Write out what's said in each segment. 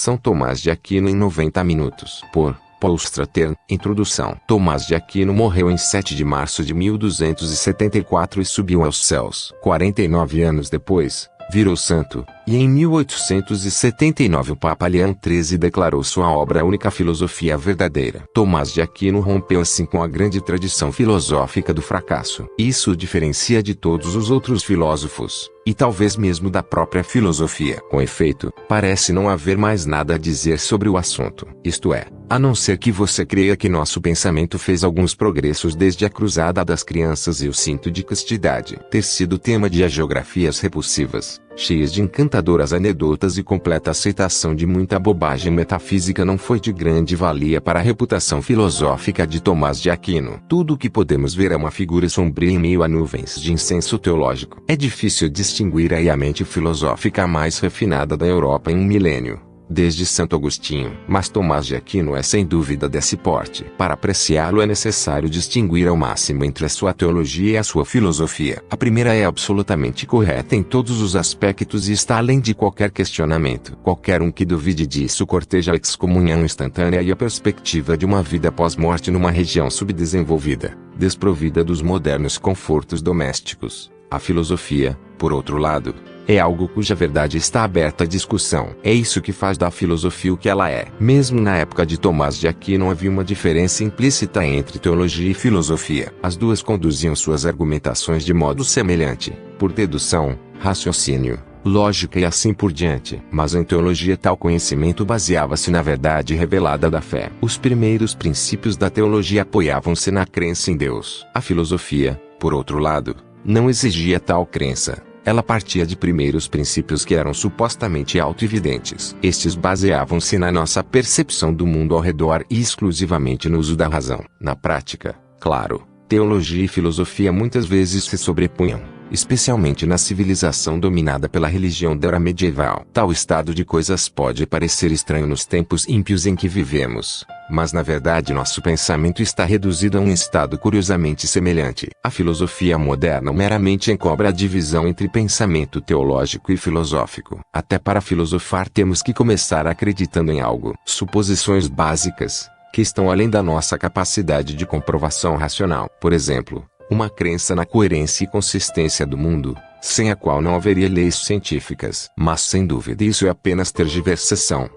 São Tomás de Aquino em 90 minutos. Por Paul Stratton. Introdução. Tomás de Aquino morreu em 7 de março de 1274 e subiu aos céus. 49 anos depois, virou santo, e em 1879 o Papa Leão XIII declarou sua obra única A Filosofia Verdadeira. Tomás de Aquino rompeu assim com a grande tradição filosófica do fracasso. Isso o diferencia de todos os outros filósofos, e talvez mesmo da própria filosofia. Com efeito, parece não haver mais nada a dizer sobre o assunto. Isto é, a não ser que você creia que nosso pensamento fez alguns progressos desde a cruzada das crianças e o cinto de castidade ter sido tema de agiografias repulsivas, cheias de encantadoras anedotas e completa aceitação de muita bobagem metafísica, não foi de grande valia para a reputação filosófica de Tomás de Aquino. Tudo o que podemos ver é uma figura sombria em meio a nuvens de incenso teológico. É difícil distinguir aí a mente filosófica mais refinada da Europa em um milênio, desde Santo Agostinho. Mas Tomás de Aquino é sem dúvida desse porte. Para apreciá-lo é necessário distinguir ao máximo entre a sua teologia e a sua filosofia. A primeira é absolutamente correta em todos os aspectos e está além de qualquer questionamento. Qualquer um que duvide disso corteja a excomunhão instantânea e a perspectiva de uma vida pós-morte numa região subdesenvolvida, desprovida dos modernos confortos domésticos. A filosofia, por outro lado, é algo cuja verdade está aberta à discussão. É isso que faz da filosofia o que ela é. Mesmo na época de Tomás de Aquino havia uma diferença implícita entre teologia e filosofia. As duas conduziam suas argumentações de modo semelhante, por dedução, raciocínio, lógica e assim por diante. Mas em teologia tal conhecimento baseava-se na verdade revelada da fé. Os primeiros princípios da teologia apoiavam-se na crença em Deus. A filosofia, por outro lado, não exigia tal crença. Ela partia de primeiros princípios que eram supostamente autoevidentes. Estes baseavam-se na nossa percepção do mundo ao redor e exclusivamente no uso da razão. Na prática, claro, teologia e filosofia muitas vezes se sobrepunham, especialmente na civilização dominada pela religião da era medieval. Tal estado de coisas pode parecer estranho nos tempos ímpios em que vivemos, mas na verdade nosso pensamento está reduzido a um estado curiosamente semelhante. A filosofia moderna meramente encobre a divisão entre pensamento teológico e filosófico. Até para filosofar temos que começar acreditando em algo. Suposições básicas, que estão além da nossa capacidade de comprovação racional. Por exemplo, uma crença na coerência e consistência do mundo, sem a qual não haveria leis científicas. Mas sem dúvida isso é apenas tergiversação.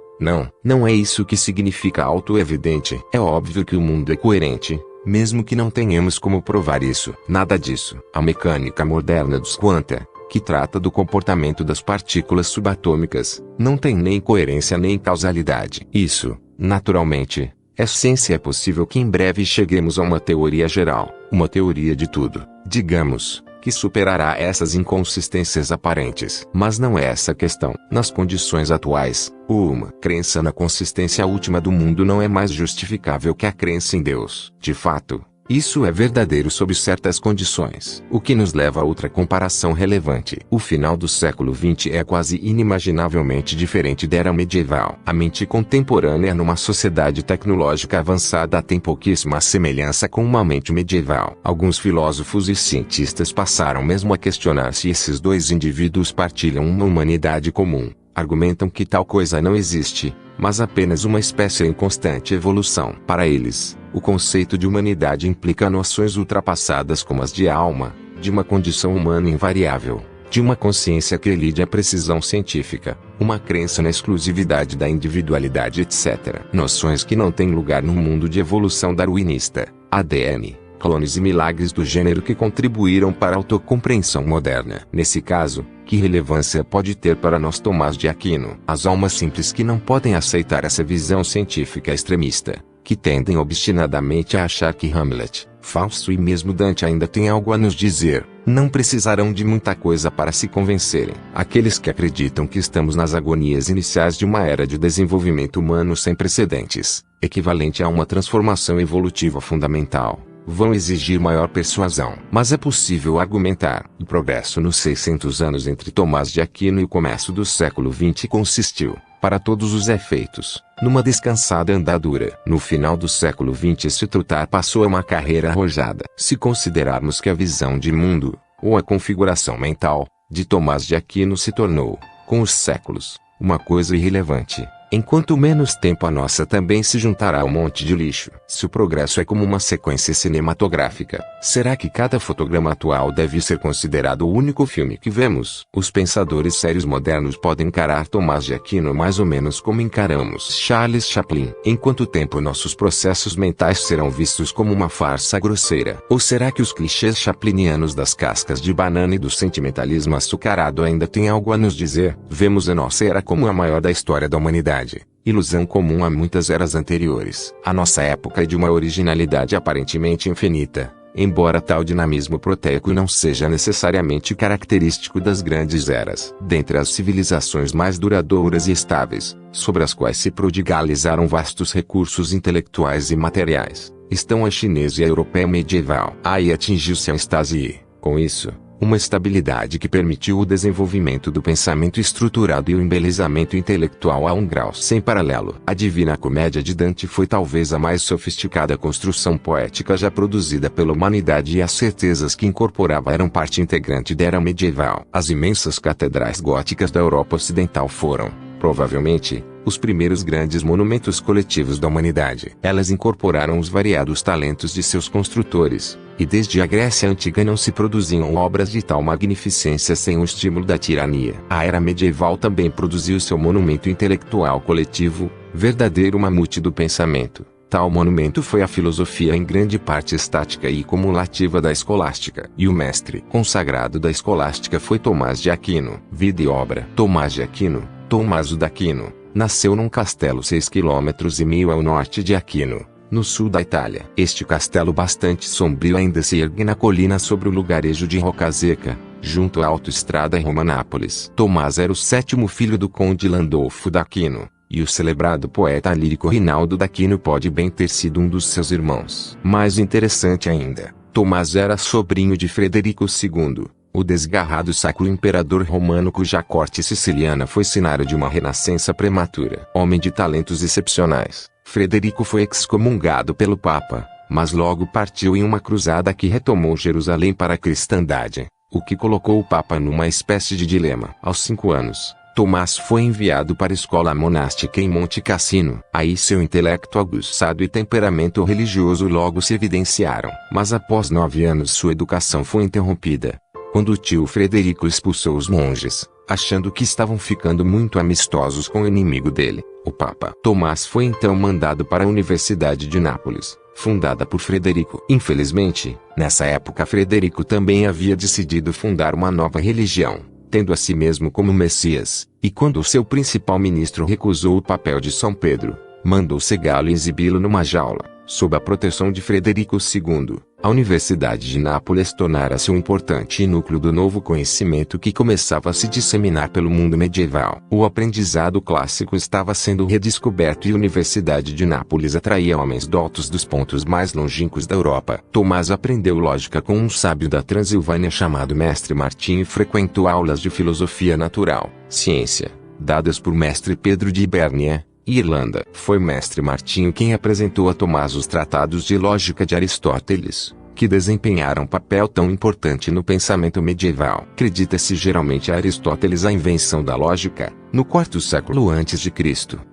Não é isso que significa auto-evidente. É óbvio que o mundo é coerente, mesmo que não tenhamos como provar isso. Nada disso. A mecânica moderna dos quanta, que trata do comportamento das partículas subatômicas, não tem nem coerência nem causalidade. Isso, naturalmente, é ciência. É possível que em breve cheguemos a uma teoria geral, uma teoria de tudo, digamos, que superará essas inconsistências aparentes. Mas não é essa a questão. Nas condições atuais, uma crença na consistência última do mundo não é mais justificável que a crença em Deus. De fato, isso é verdadeiro sob certas condições. O que nos leva a outra comparação relevante. O final do século XX é quase inimaginavelmente diferente da era medieval. A mente contemporânea numa sociedade tecnológica avançada tem pouquíssima semelhança com uma mente medieval. Alguns filósofos e cientistas passaram mesmo a questionar se esses dois indivíduos partilham uma humanidade comum. Argumentam que tal coisa não existe, mas apenas uma espécie em constante evolução. Para eles, o conceito de humanidade implica noções ultrapassadas como as de alma, de uma condição humana invariável, de uma consciência que elide a precisão científica, uma crença na exclusividade da individualidade, etc. Noções que não têm lugar no mundo de evolução darwinista, ADN, clones e milagres do gênero que contribuíram para a autocompreensão moderna. Nesse caso, que relevância pode ter para nós Tomás de Aquino? As almas simples que não podem aceitar essa visão científica extremista, que tendem obstinadamente a achar que Hamlet, Fausto e mesmo Dante ainda têm algo a nos dizer, não precisarão de muita coisa para se convencerem. Aqueles que acreditam que estamos nas agonias iniciais de uma era de desenvolvimento humano sem precedentes, equivalente a uma transformação evolutiva fundamental, vão exigir maior persuasão. Mas é possível argumentar. O progresso nos 600 anos entre Tomás de Aquino e o começo do século XX consistiu, para todos os efeitos, numa descansada andadura. No final do século XX esse trotar passou a uma carreira arrojada. Se considerarmos que a visão de mundo, ou a configuração mental, de Tomás de Aquino se tornou, com os séculos, uma coisa irrelevante, Enquanto menos tempo a nossa também se juntará a um monte de lixo. Se o progresso é como uma sequência cinematográfica, será que cada fotograma atual deve ser considerado o único filme que vemos? Os pensadores sérios modernos podem encarar Tomás de Aquino mais ou menos como encaramos Charles Chaplin. Em quanto tempo nossos processos mentais serão vistos como uma farsa grosseira? Ou será que os clichês chaplinianos das cascas de banana e do sentimentalismo açucarado ainda têm algo a nos dizer? Vemos a nossa era como a maior da história da humanidade. Ilusão comum a muitas eras anteriores. A nossa época é de uma originalidade aparentemente infinita, embora tal dinamismo proteico não seja necessariamente característico das grandes eras. Dentre as civilizações mais duradouras e estáveis, sobre as quais se prodigalizaram vastos recursos intelectuais e materiais, estão a chinesa e a europeia medieval. Aí atingiu-se a êxtase e, com isso, uma estabilidade que permitiu o desenvolvimento do pensamento estruturado e o embelezamento intelectual a um grau sem paralelo. A Divina Comédia de Dante foi talvez a mais sofisticada construção poética já produzida pela humanidade, e as certezas que incorporava eram parte integrante da era medieval. As imensas catedrais góticas da Europa Ocidental foram, provavelmente, os primeiros grandes monumentos coletivos da humanidade. Elas incorporaram os variados talentos de seus construtores, e desde a Grécia Antiga não se produziam obras de tal magnificência sem o estímulo da tirania. A era medieval também produziu seu monumento intelectual coletivo, verdadeiro mamute do pensamento. Tal monumento foi a filosofia, em grande parte estática e cumulativa da escolástica. E o mestre consagrado da escolástica foi Tomás de Aquino. Vida e obra. Tomás de Aquino, Tommaso d'Aquino, nasceu num castelo 6,5 km ao norte de Aquino, no sul da Itália. Este castelo bastante sombrio ainda se ergue na colina sobre o lugarejo de Rocaseca, junto à autoestrada Roma-Nápoles. Tomás era o 7º filho do conde Landolfo d'Aquino, e o celebrado poeta lírico Rinaldo d'Aquino pode bem ter sido um dos seus irmãos. Mais interessante ainda, Tomás era sobrinho de Frederico II, o desgarrado sacro imperador romano, cuja corte siciliana foi cenário de uma renascença prematura. Homem de talentos excepcionais, Frederico foi excomungado pelo Papa, mas logo partiu em uma cruzada que retomou Jerusalém para a cristandade, o que colocou o Papa numa espécie de dilema. Aos 5 anos, Tomás foi enviado para a escola monástica em Monte Cassino. Aí seu intelecto aguçado e temperamento religioso logo se evidenciaram. Mas após 9 anos sua educação foi interrompida, quando o tio Frederico expulsou os monges, achando que estavam ficando muito amistosos com o inimigo dele, o Papa. Tomás foi então mandado para a Universidade de Nápoles, fundada por Frederico. Infelizmente, nessa época Frederico também havia decidido fundar uma nova religião, tendo a si mesmo como Messias, e quando o seu principal ministro recusou o papel de São Pedro, mandou cegá-lo e exibi-lo numa jaula, sob a proteção de Frederico II. A Universidade de Nápoles tornara-se um importante núcleo do novo conhecimento que começava a se disseminar pelo mundo medieval. O aprendizado clássico estava sendo redescoberto e a Universidade de Nápoles atraía homens doutos dos pontos mais longínquos da Europa. Tomás aprendeu lógica com um sábio da Transilvânia chamado Mestre Martinho e frequentou aulas de filosofia natural, ciência, dadas por Mestre Pedro de Ibernia, Irlanda. Foi Mestre Martinho quem apresentou a Tomás os tratados de lógica de Aristóteles, que desempenharam papel tão importante no pensamento medieval. Acredita-se geralmente a Aristóteles a invenção da lógica, no 4º século a.C.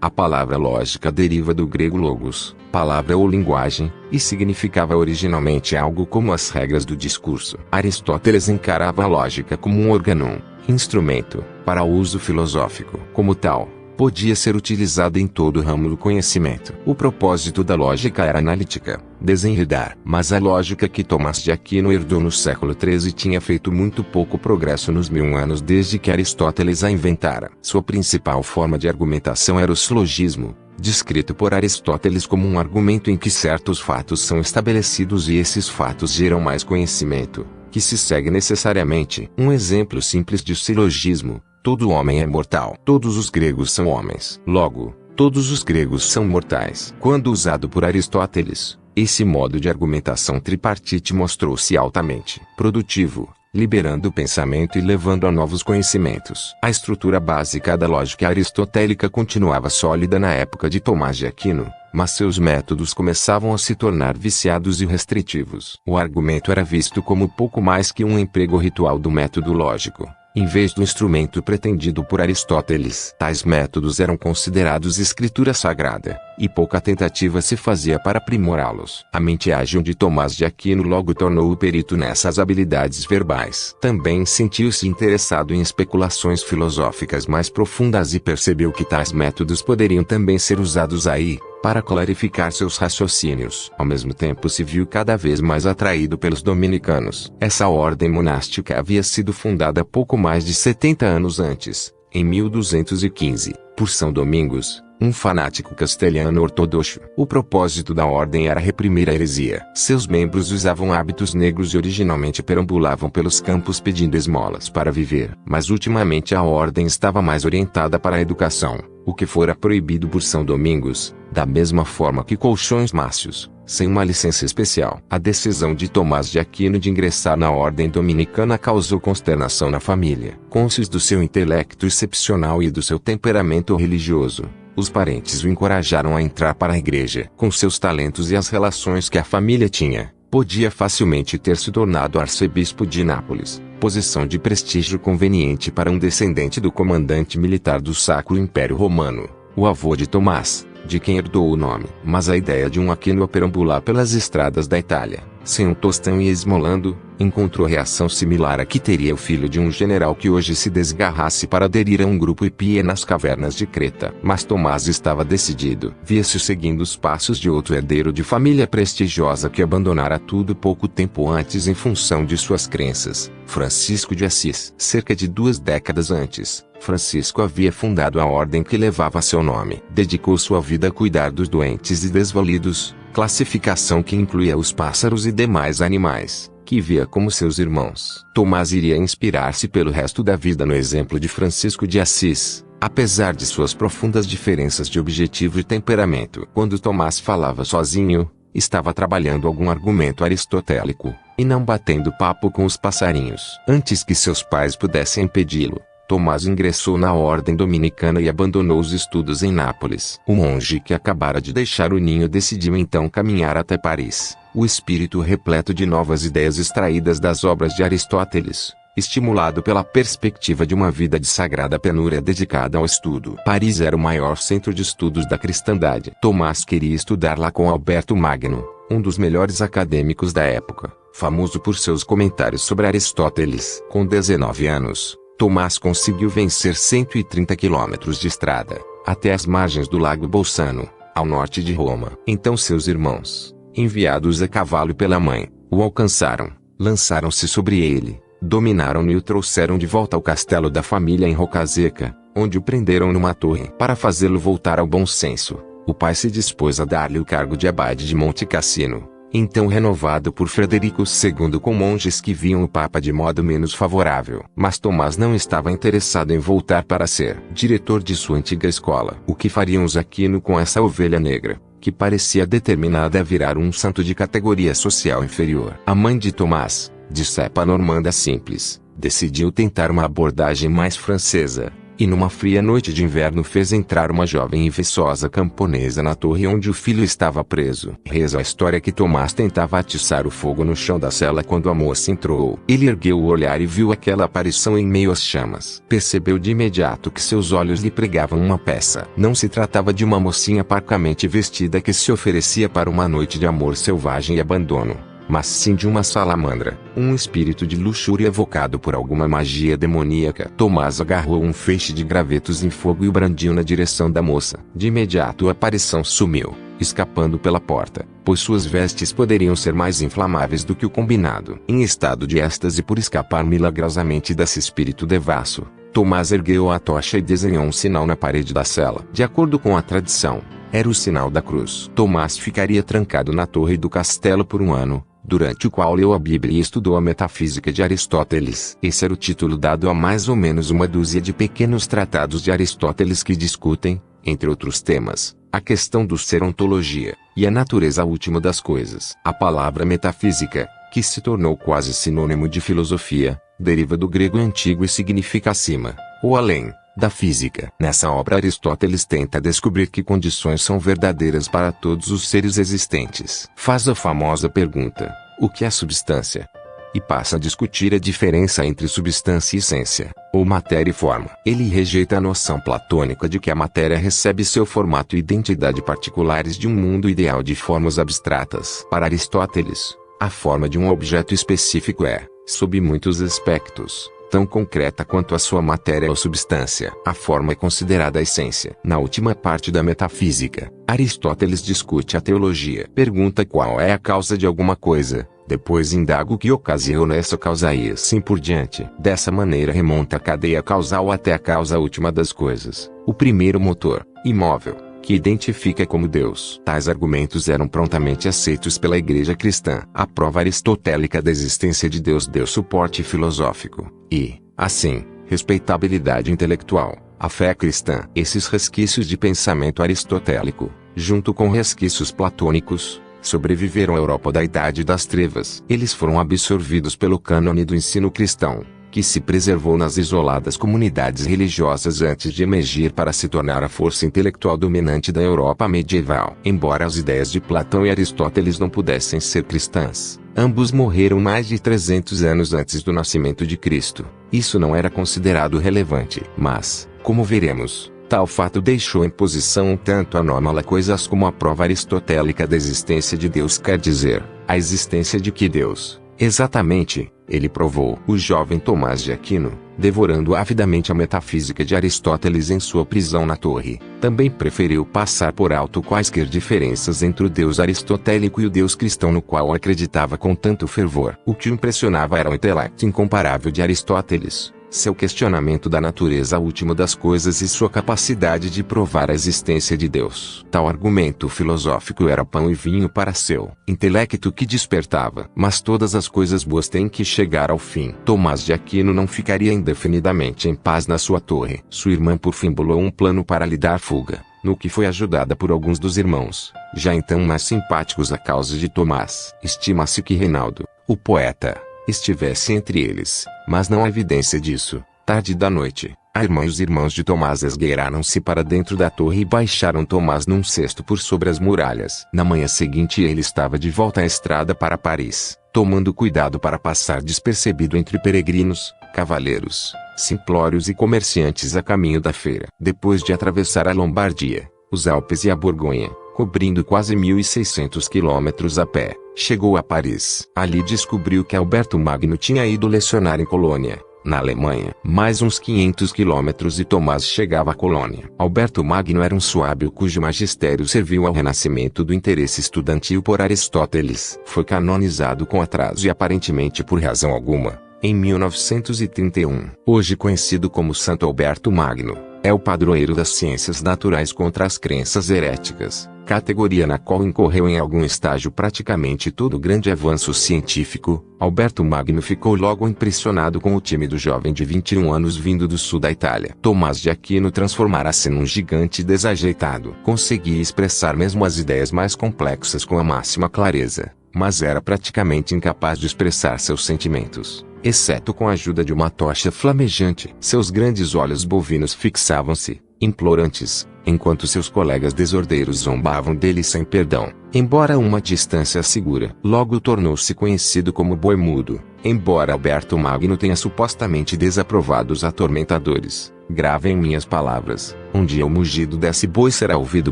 A palavra lógica deriva do grego logos, palavra ou linguagem, e significava originalmente algo como as regras do discurso. Aristóteles encarava a lógica como um órgão, instrumento, para uso filosófico. Como tal, podia ser utilizada em todo o ramo do conhecimento. O propósito da lógica era analítica, desenredar. Mas a lógica que Tomás de Aquino herdou no século XIII tinha feito muito pouco progresso nos 1000 anos desde que Aristóteles a inventara. Sua principal forma de argumentação era o silogismo, descrito por Aristóteles como um argumento em que certos fatos são estabelecidos e esses fatos geram mais conhecimento, que se segue necessariamente. Um exemplo simples de silogismo: todo homem é mortal. Todos os gregos são homens. Logo, todos os gregos são mortais. Quando usado por Aristóteles, esse modo de argumentação tripartite mostrou-se altamente produtivo, liberando o pensamento e levando a novos conhecimentos. A estrutura básica da lógica aristotélica continuava sólida na época de Tomás de Aquino, mas seus métodos começavam a se tornar viciados e restritivos. O argumento era visto como pouco mais que um emprego ritual do método lógico, em vez do instrumento pretendido por Aristóteles. Tais métodos eram considerados escritura sagrada, e pouca tentativa se fazia para aprimorá-los. A mente ágil de Tomás de Aquino logo tornou-o perito nessas habilidades verbais. Também sentiu-se interessado em especulações filosóficas mais profundas e percebeu que tais métodos poderiam também ser usados aí, para clarificar seus raciocínios. Ao mesmo tempo se viu cada vez mais atraído pelos dominicanos. Essa ordem monástica havia sido fundada pouco mais de 70 anos antes, em 1215, por São Domingos, um fanático castelhano ortodoxo. O propósito da ordem era reprimir a heresia. Seus membros usavam hábitos negros e originalmente perambulavam pelos campos pedindo esmolas para viver. Mas ultimamente a ordem estava mais orientada para a educação, o que fora proibido por São Domingos, da mesma forma que colchões mácios, sem uma licença especial. A decisão de Tomás de Aquino de ingressar na ordem dominicana causou consternação na família. Conscientes do seu intelecto excepcional e do seu temperamento religioso, os parentes o encorajaram a entrar para a igreja. Com seus talentos e as relações que a família tinha, podia facilmente ter se tornado arcebispo de Nápoles, posição de prestígio conveniente para um descendente do comandante militar do Sacro Império Romano, o avô de Tomás, de quem herdou o nome. Mas a ideia de um Aquino a perambular pelas estradas da Itália, sem um tostão e esmolando, encontrou reação similar a que teria o filho de um general que hoje se desgarrasse para aderir a um grupo hippie nas cavernas de Creta. Mas Tomás estava decidido. Via-se seguindo os passos de outro herdeiro de família prestigiosa que abandonara tudo pouco tempo antes em função de suas crenças, Francisco de Assis. Cerca de 2 décadas antes, Francisco havia fundado a ordem que levava seu nome. Dedicou sua vida a cuidar dos doentes e desvalidos, classificação que incluía os pássaros e demais animais, que via como seus irmãos. Tomás iria inspirar-se pelo resto da vida no exemplo de Francisco de Assis, apesar de suas profundas diferenças de objetivo e temperamento. Quando Tomás falava sozinho, estava trabalhando algum argumento aristotélico, e não batendo papo com os passarinhos. Antes que seus pais pudessem impedi-lo, Tomás ingressou na ordem dominicana e abandonou os estudos em Nápoles. O monge que acabara de deixar o ninho decidiu então caminhar até Paris. O espírito repleto de novas ideias extraídas das obras de Aristóteles, estimulado pela perspectiva de uma vida de sagrada penúria dedicada ao estudo. Paris era o maior centro de estudos da cristandade. Tomás queria estudar lá com Alberto Magno, um dos melhores acadêmicos da época, famoso por seus comentários sobre Aristóteles. Com 19 anos, Tomás conseguiu vencer 130 quilômetros de estrada, até as margens do Lago Bolsano, ao norte de Roma. Então seus irmãos, enviados a cavalo pela mãe, o alcançaram, lançaram-se sobre ele, dominaram-no e o trouxeram de volta ao castelo da família em Rocaseca, onde o prenderam numa torre. Para fazê-lo voltar ao bom senso, o pai se dispôs a dar-lhe o cargo de abade de Monte Cassino, então renovado por Frederico II com monges que viam o Papa de modo menos favorável. Mas Tomás não estava interessado em voltar para ser diretor de sua antiga escola. O que fariam os Aquino com essa ovelha negra, que parecia determinada a virar um santo de categoria social inferior? A mãe de Tomás, de cepa normanda simples, decidiu tentar uma abordagem mais francesa, e numa fria noite de inverno fez entrar uma jovem e viçosa camponesa na torre onde o filho estava preso. Reza a história que Tomás tentava atiçar o fogo no chão da cela quando a moça entrou. Ele ergueu o olhar e viu aquela aparição em meio às chamas. Percebeu de imediato que seus olhos lhe pregavam uma peça. Não se tratava de uma mocinha parcamente vestida que se oferecia para uma noite de amor selvagem e abandono, mas sim de uma salamandra, um espírito de luxúria evocado por alguma magia demoníaca. Tomás agarrou um feixe de gravetos em fogo e o brandiu na direção da moça. De imediato a aparição sumiu, escapando pela porta, pois suas vestes poderiam ser mais inflamáveis do que o combinado. Em estado de êxtase por escapar milagrosamente desse espírito devasso, Tomás ergueu a tocha e desenhou um sinal na parede da cela. De acordo com a tradição, era o sinal da cruz. Tomás ficaria trancado na torre do castelo por um ano, durante o qual leu a Bíblia e estudou a metafísica de Aristóteles. Esse era o título dado a mais ou menos uma dúzia de pequenos tratados de Aristóteles que discutem, entre outros temas, a questão do ser, ontologia, e a natureza última das coisas. A palavra metafísica, que se tornou quase sinônimo de filosofia, deriva do grego antigo e significa acima, ou além, da física. Nessa obra Aristóteles tenta descobrir que condições são verdadeiras para todos os seres existentes. Faz a famosa pergunta: o que é substância? e passa a discutir a diferença entre substância e essência, ou matéria e forma. Ele rejeita a noção platônica de que a matéria recebe seu formato e identidade particulares de um mundo ideal de formas abstratas. Para Aristóteles, a forma de um objeto específico é, sob muitos aspectos, tão concreta quanto a sua matéria ou substância. A forma é considerada a essência. Na última parte da metafísica, Aristóteles discute a teologia. Pergunta qual é a causa de alguma coisa, depois indaga o que ocasiona essa causa e assim por diante. Dessa maneira remonta a cadeia causal até a causa última das coisas, o primeiro motor, imóvel, que identifica como Deus. Tais argumentos eram prontamente aceitos pela Igreja cristã. A prova aristotélica da existência de Deus deu suporte filosófico e, assim, respeitabilidade intelectual à fé cristã. Esses resquícios de pensamento aristotélico, junto com resquícios platônicos, sobreviveram à Europa da Idade das Trevas. Eles foram absorvidos pelo cânone do ensino cristão, que se preservou nas isoladas comunidades religiosas antes de emergir para se tornar a força intelectual dominante da Europa medieval. Embora as ideias de Platão e Aristóteles não pudessem ser cristãs, ambos morreram mais de 300 anos antes do nascimento de Cristo. Isso não era considerado relevante. Mas, como veremos, tal fato deixou em posição um tanto anômala coisas como a prova aristotélica da existência de Deus, quer dizer, a existência de que Deus, exatamente, ele provou. O jovem Tomás de Aquino, devorando avidamente a metafísica de Aristóteles em sua prisão na torre, também preferiu passar por alto quaisquer diferenças entre o Deus aristotélico e o Deus cristão no qual acreditava com tanto fervor. O que o impressionava era o intelecto incomparável de Aristóteles, seu questionamento da natureza última das coisas e sua capacidade de provar a existência de Deus. Tal argumento filosófico era pão e vinho para seu intelecto que despertava. Mas todas as coisas boas têm que chegar ao fim. Tomás de Aquino não ficaria indefinidamente em paz na sua torre. Sua irmã por fim bolou um plano para lhe dar fuga, no que foi ajudada por alguns dos irmãos, já então mais simpáticos à causa de Tomás. Estima-se que Reinaldo, o poeta, estivesse entre eles, mas não há evidência disso. Tarde da noite, a irmã e os irmãos de Tomás esgueiraram-se para dentro da torre e baixaram Tomás num cesto por sobre as muralhas. Na manhã seguinte ele estava de volta à estrada para Paris, tomando cuidado para passar despercebido entre peregrinos, cavaleiros, simplórios e comerciantes a caminho da feira. Depois de atravessar a Lombardia, os Alpes e a Borgonha, cobrindo quase 1.600 quilômetros a pé, chegou a Paris. Ali descobriu que Alberto Magno tinha ido lecionar em Colônia, na Alemanha. Mais uns 500 quilômetros e Tomás chegava a Colônia. Alberto Magno era um sábio cujo magistério serviu ao renascimento do interesse estudantil por Aristóteles. Foi canonizado com atraso e aparentemente por razão alguma, em 1931. Hoje conhecido como Santo Alberto Magno, é o padroeiro das ciências naturais contra as crenças heréticas, categoria na qual incorreu em algum estágio praticamente todo grande avanço científico. Alberto Magno ficou logo impressionado com o tímido jovem de 21 anos vindo do sul da Itália. Tomás de Aquino transformara-se num gigante desajeitado. Conseguia expressar mesmo as ideias mais complexas com a máxima clareza, mas era praticamente incapaz de expressar seus sentimentos, exceto com a ajuda de uma tocha flamejante. Seus grandes olhos bovinos fixavam-se, implorantes, enquanto seus colegas desordeiros zombavam dele sem perdão. Embora a uma distância segura, logo tornou-se conhecido como Boi Mudo. Embora Alberto Magno tenha supostamente desaprovado os atormentadores, gravem minhas palavras, um dia o mugido desse boi será ouvido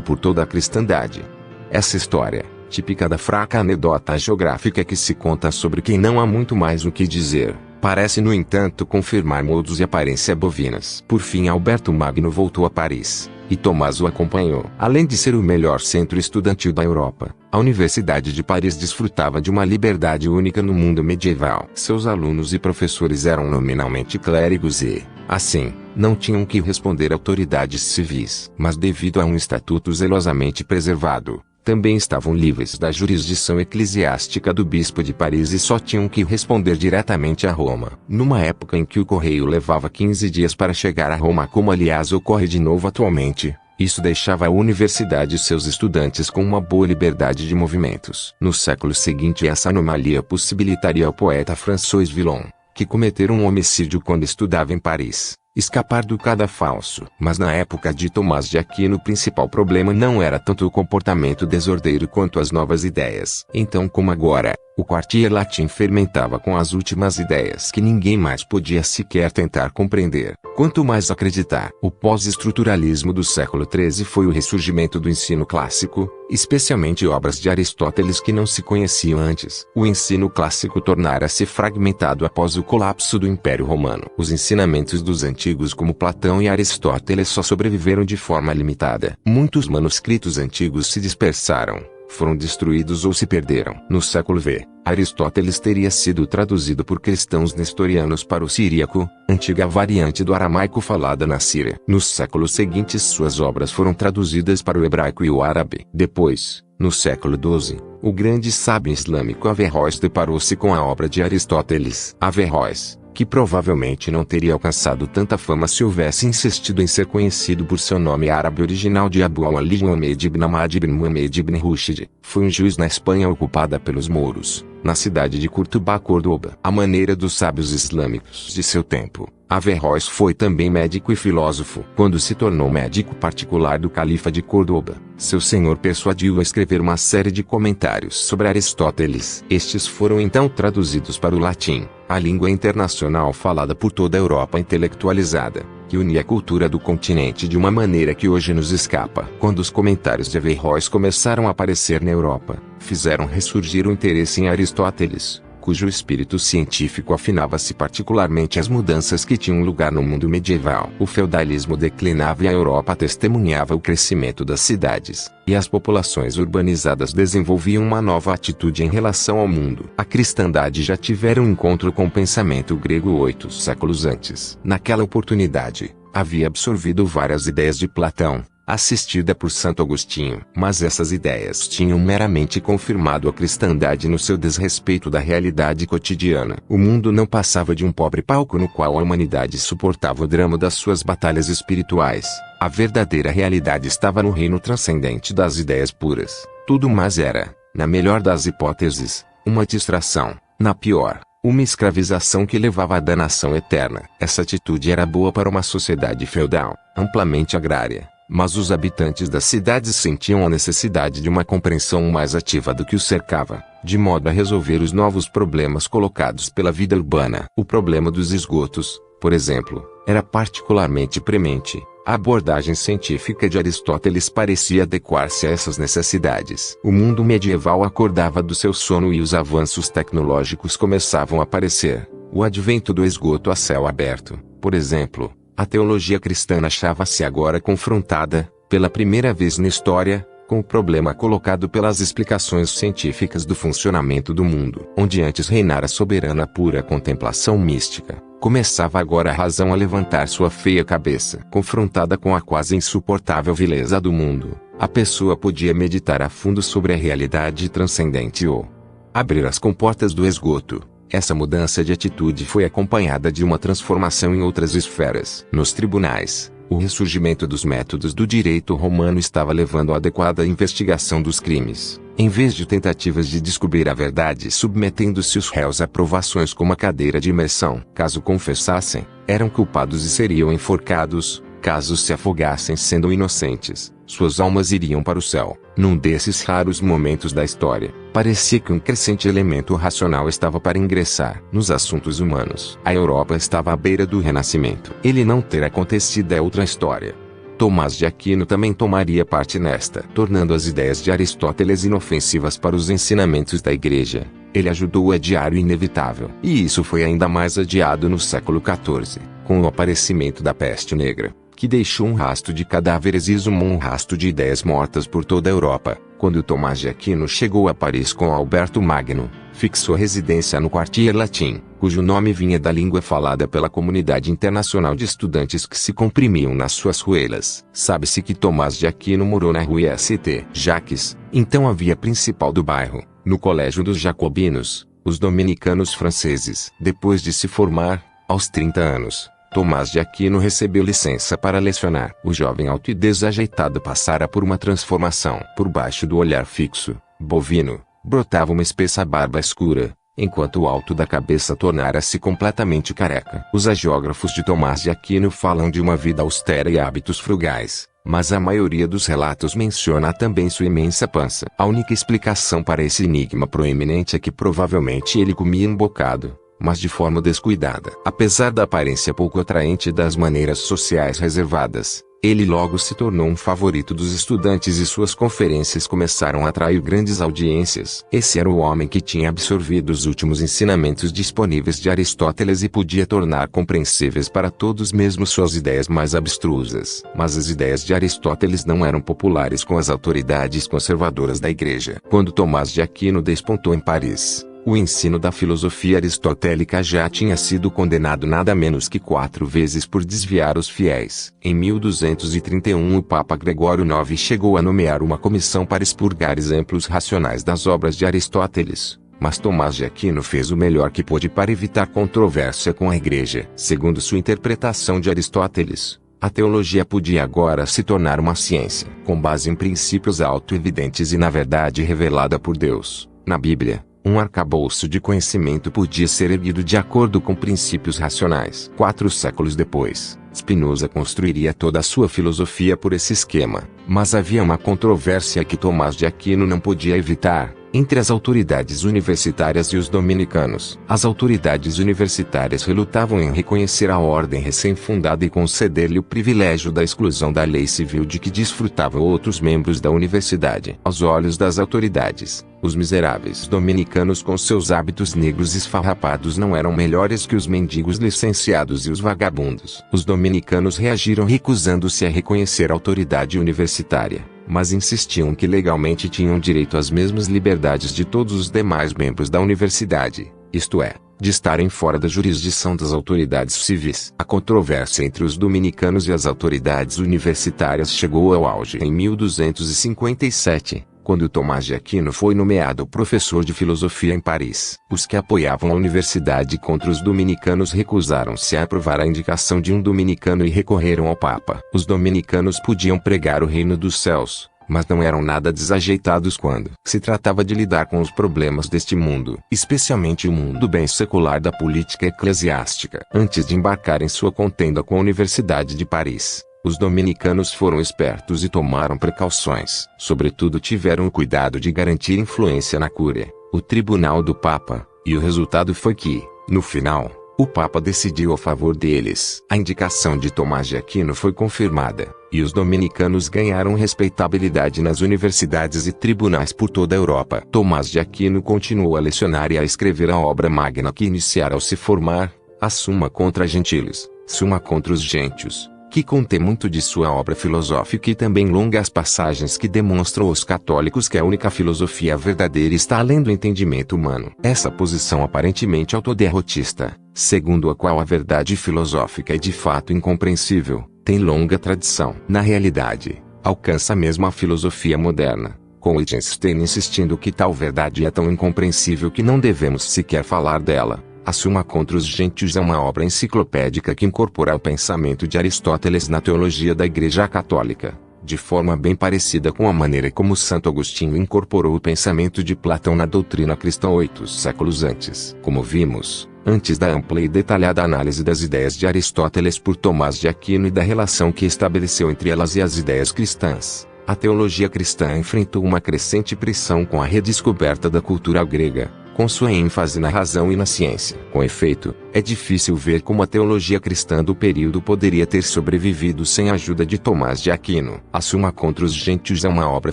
por toda a cristandade. Essa história, típica da fraca anedota geográfica que se conta sobre quem não há muito mais o que dizer, parece no entanto confirmar modos e aparência bovinas. Por fim Alberto Magno voltou a Paris, e Tomás o acompanhou. Além de ser o melhor centro estudantil da Europa, a Universidade de Paris desfrutava de uma liberdade única no mundo medieval. Seus alunos e professores eram nominalmente clérigos e, assim, não tinham que responder a autoridades civis. Mas devido a um estatuto zelosamente preservado, também estavam livres da jurisdição eclesiástica do bispo de Paris e só tinham que responder diretamente a Roma. Numa época em que o correio levava 15 dias para chegar a Roma, como aliás ocorre de novo atualmente, isso deixava a universidade e seus estudantes com uma boa liberdade de movimentos. No século seguinte essa anomalia possibilitaria ao poeta François Villon, que cometera um homicídio quando estudava em Paris, escapar do cadafalso. Mas na época de Tomás de Aquino o principal problema não era tanto o comportamento desordeiro quanto as novas ideias. Então como agora, O quartier latim fermentava com as últimas ideias que ninguém mais podia sequer tentar compreender, quanto mais acreditar. O pós-estruturalismo do século XIII foi o ressurgimento do ensino clássico, especialmente obras de Aristóteles que não se conheciam antes. O ensino clássico tornara-se fragmentado após o colapso do Império Romano. Os ensinamentos dos antigos como Platão e Aristóteles só sobreviveram de forma limitada. Muitos manuscritos antigos se dispersaram, foram destruídos ou se perderam. No século V, Aristóteles teria sido traduzido por cristãos nestorianos para o siríaco, antiga variante do aramaico falada na Síria. Nos séculos seguintes suas obras foram traduzidas para o hebraico e o árabe. Depois, no século XII, o grande sábio islâmico Averroes deparou-se com a obra de Aristóteles. Averroes, que provavelmente não teria alcançado tanta fama se houvesse insistido em ser conhecido por seu nome árabe original de Abu al-Ali Muhammad ibn Ahmad ibn Muhammad ibn Rushd, foi um juiz na Espanha ocupada pelos mouros, na cidade de Córdoba, Córdoba. À maneira dos sábios islâmicos de seu tempo, Averroes foi também médico e filósofo. Quando se tornou médico particular do califa de Córdoba, seu senhor persuadiu-o a escrever uma série de comentários sobre Aristóteles. Estes foram então traduzidos para o latim, a língua internacional falada por toda a Europa intelectualizada, que unia a cultura do continente de uma maneira que hoje nos escapa. Quando os comentários de Averroes começaram a aparecer na Europa, fizeram ressurgir o interesse em Aristóteles, cujo espírito científico afinava-se particularmente às mudanças que tinham lugar no mundo medieval. O feudalismo declinava e a Europa testemunhava o crescimento das cidades, e as populações urbanizadas desenvolviam uma nova atitude em relação ao mundo. A cristandade já tivera um encontro com o pensamento grego 8 séculos antes. Naquela oportunidade, havia absorvido várias ideias de Platão, assistida por Santo Agostinho. Mas essas ideias tinham meramente confirmado a cristandade no seu desrespeito da realidade cotidiana. O mundo não passava de um pobre palco no qual a humanidade suportava o drama das suas batalhas espirituais. A verdadeira realidade estava no reino transcendente das ideias puras. Tudo mais era, na melhor das hipóteses, uma distração, na pior, uma escravização que levava à danação eterna. Essa atitude era boa para uma sociedade feudal, amplamente agrária. Mas os habitantes das cidades sentiam a necessidade de uma compreensão mais ativa do que os cercava, de modo a resolver os novos problemas colocados pela vida urbana. O problema dos esgotos, por exemplo, era particularmente premente. A abordagem científica de Aristóteles parecia adequar-se a essas necessidades. O mundo medieval acordava do seu sono e os avanços tecnológicos começavam a aparecer. O advento do esgoto a céu aberto, por exemplo. A teologia cristã achava-se agora confrontada, pela primeira vez na história, com o problema colocado pelas explicações científicas do funcionamento do mundo. Onde antes reinara soberana pura contemplação mística, começava agora a razão a levantar sua feia cabeça. Confrontada com a quase insuportável vileza do mundo, a pessoa podia meditar a fundo sobre a realidade transcendente ou abrir as comportas do esgoto. Essa mudança de atitude foi acompanhada de uma transformação em outras esferas. Nos tribunais, o ressurgimento dos métodos do direito romano estava levando à adequada investigação dos crimes, em vez de tentativas de descobrir a verdade submetendo-se os réus a provações como a cadeira de imersão. Caso confessassem, eram culpados e seriam enforcados. Caso se afogassem sendo inocentes, suas almas iriam para o céu. Num desses raros momentos da história, parecia que um crescente elemento racional estava para ingressar nos assuntos humanos. A Europa estava à beira do renascimento. Ele não ter acontecido é outra história. Tomás de Aquino também tomaria parte nesta, tornando as ideias de Aristóteles inofensivas para os ensinamentos da Igreja. Ele ajudou a adiar o inevitável. E isso foi ainda mais adiado no século XIV, com o aparecimento da peste negra, que deixou um rastro de cadáveres e exumou um rastro de ideias mortas por toda a Europa. Quando Tomás de Aquino chegou a Paris com Alberto Magno, fixou residência no quartier latim, cujo nome vinha da língua falada pela comunidade internacional de estudantes que se comprimiam nas suas ruelas. Sabe-se que Tomás de Aquino morou na rua St. Jacques, então a via principal do bairro, no colégio dos jacobinos, os dominicanos franceses. Depois de se formar, aos 30 anos, Tomás de Aquino recebeu licença para lecionar. O jovem alto e desajeitado passara por uma transformação. Por baixo do olhar fixo, bovino, brotava uma espessa barba escura, enquanto o alto da cabeça tornara-se completamente careca. Os hagiógrafos de Tomás de Aquino falam de uma vida austera e hábitos frugais, mas a maioria dos relatos menciona também sua imensa pança. A única explicação para esse enigma proeminente é que provavelmente ele comia um bocado, mas de forma descuidada. Apesar da aparência pouco atraente e das maneiras sociais reservadas, ele logo se tornou um favorito dos estudantes e suas conferências começaram a atrair grandes audiências. Esse era o homem que tinha absorvido os últimos ensinamentos disponíveis de Aristóteles e podia tornar compreensíveis para todos mesmo suas ideias mais abstrusas. Mas as ideias de Aristóteles não eram populares com as autoridades conservadoras da Igreja. Quando Tomás de Aquino despontou em Paris, o ensino da filosofia aristotélica já tinha sido condenado nada menos que 4 vezes por desviar os fiéis. Em 1231 o Papa Gregório IX chegou a nomear uma comissão para expurgar exemplos racionais das obras de Aristóteles, mas Tomás de Aquino fez o melhor que pôde para evitar controvérsia com a Igreja. Segundo sua interpretação de Aristóteles, a teologia podia agora se tornar uma ciência, com base em princípios auto-evidentes e na verdade revelada por Deus. Na Bíblia, um arcabouço de conhecimento podia ser erguido de acordo com princípios racionais. 4 séculos depois, Spinoza construiria toda a sua filosofia por esse esquema, mas havia uma controvérsia que Tomás de Aquino não podia evitar, entre as autoridades universitárias e os dominicanos. As autoridades universitárias relutavam em reconhecer a ordem recém-fundada e conceder-lhe o privilégio da exclusão da lei civil de que desfrutavam outros membros da universidade. Aos olhos das autoridades, os miseráveis dominicanos com seus hábitos negros esfarrapados não eram melhores que os mendigos licenciados e os vagabundos. Os dominicanos reagiram recusando-se a reconhecer a autoridade universitária, mas insistiam que legalmente tinham direito às mesmas liberdades de todos os demais membros da universidade, isto é, de estarem fora da jurisdição das autoridades civis. A controvérsia entre os dominicanos e as autoridades universitárias chegou ao auge em 1257. Quando Tomás de Aquino foi nomeado professor de filosofia em Paris. Os que apoiavam a universidade contra os dominicanos recusaram-se a aprovar a indicação de um dominicano e recorreram ao Papa. Os dominicanos podiam pregar o reino dos céus, mas não eram nada desajeitados quando se tratava de lidar com os problemas deste mundo, especialmente o mundo bem secular da política eclesiástica. Antes de embarcar em sua contenda com a Universidade de Paris, os dominicanos foram espertos e tomaram precauções. Sobretudo tiveram o cuidado de garantir influência na Cúria, o tribunal do Papa, e o resultado foi que, no final, o Papa decidiu a favor deles. A indicação de Tomás de Aquino foi confirmada, e os dominicanos ganharam respeitabilidade nas universidades e tribunais por toda a Europa. Tomás de Aquino continuou a lecionar e a escrever a obra magna que iniciara ao se formar, a Summa contra Gentiles, Summa contra os Gentios, que contém muito de sua obra filosófica e também longas passagens que demonstram aos católicos que a única filosofia verdadeira está além do entendimento humano. Essa posição aparentemente autoderrotista, segundo a qual a verdade filosófica é de fato incompreensível, tem longa tradição. Na realidade, alcança mesmo a filosofia moderna, com Wittgenstein insistindo que tal verdade é tão incompreensível que não devemos sequer falar dela. A Summa contra os Gentios é uma obra enciclopédica que incorpora o pensamento de Aristóteles na teologia da Igreja Católica, de forma bem parecida com a maneira como Santo Agostinho incorporou o pensamento de Platão na doutrina cristã 8 séculos antes. Como vimos, antes da ampla e detalhada análise das ideias de Aristóteles por Tomás de Aquino e da relação que estabeleceu entre elas e as ideias cristãs, a teologia cristã enfrentou uma crescente pressão com a redescoberta da cultura grega, com sua ênfase na razão e na ciência. Com efeito, é difícil ver como a teologia cristã do período poderia ter sobrevivido sem a ajuda de Tomás de Aquino. A Summa contra os Gentios é uma obra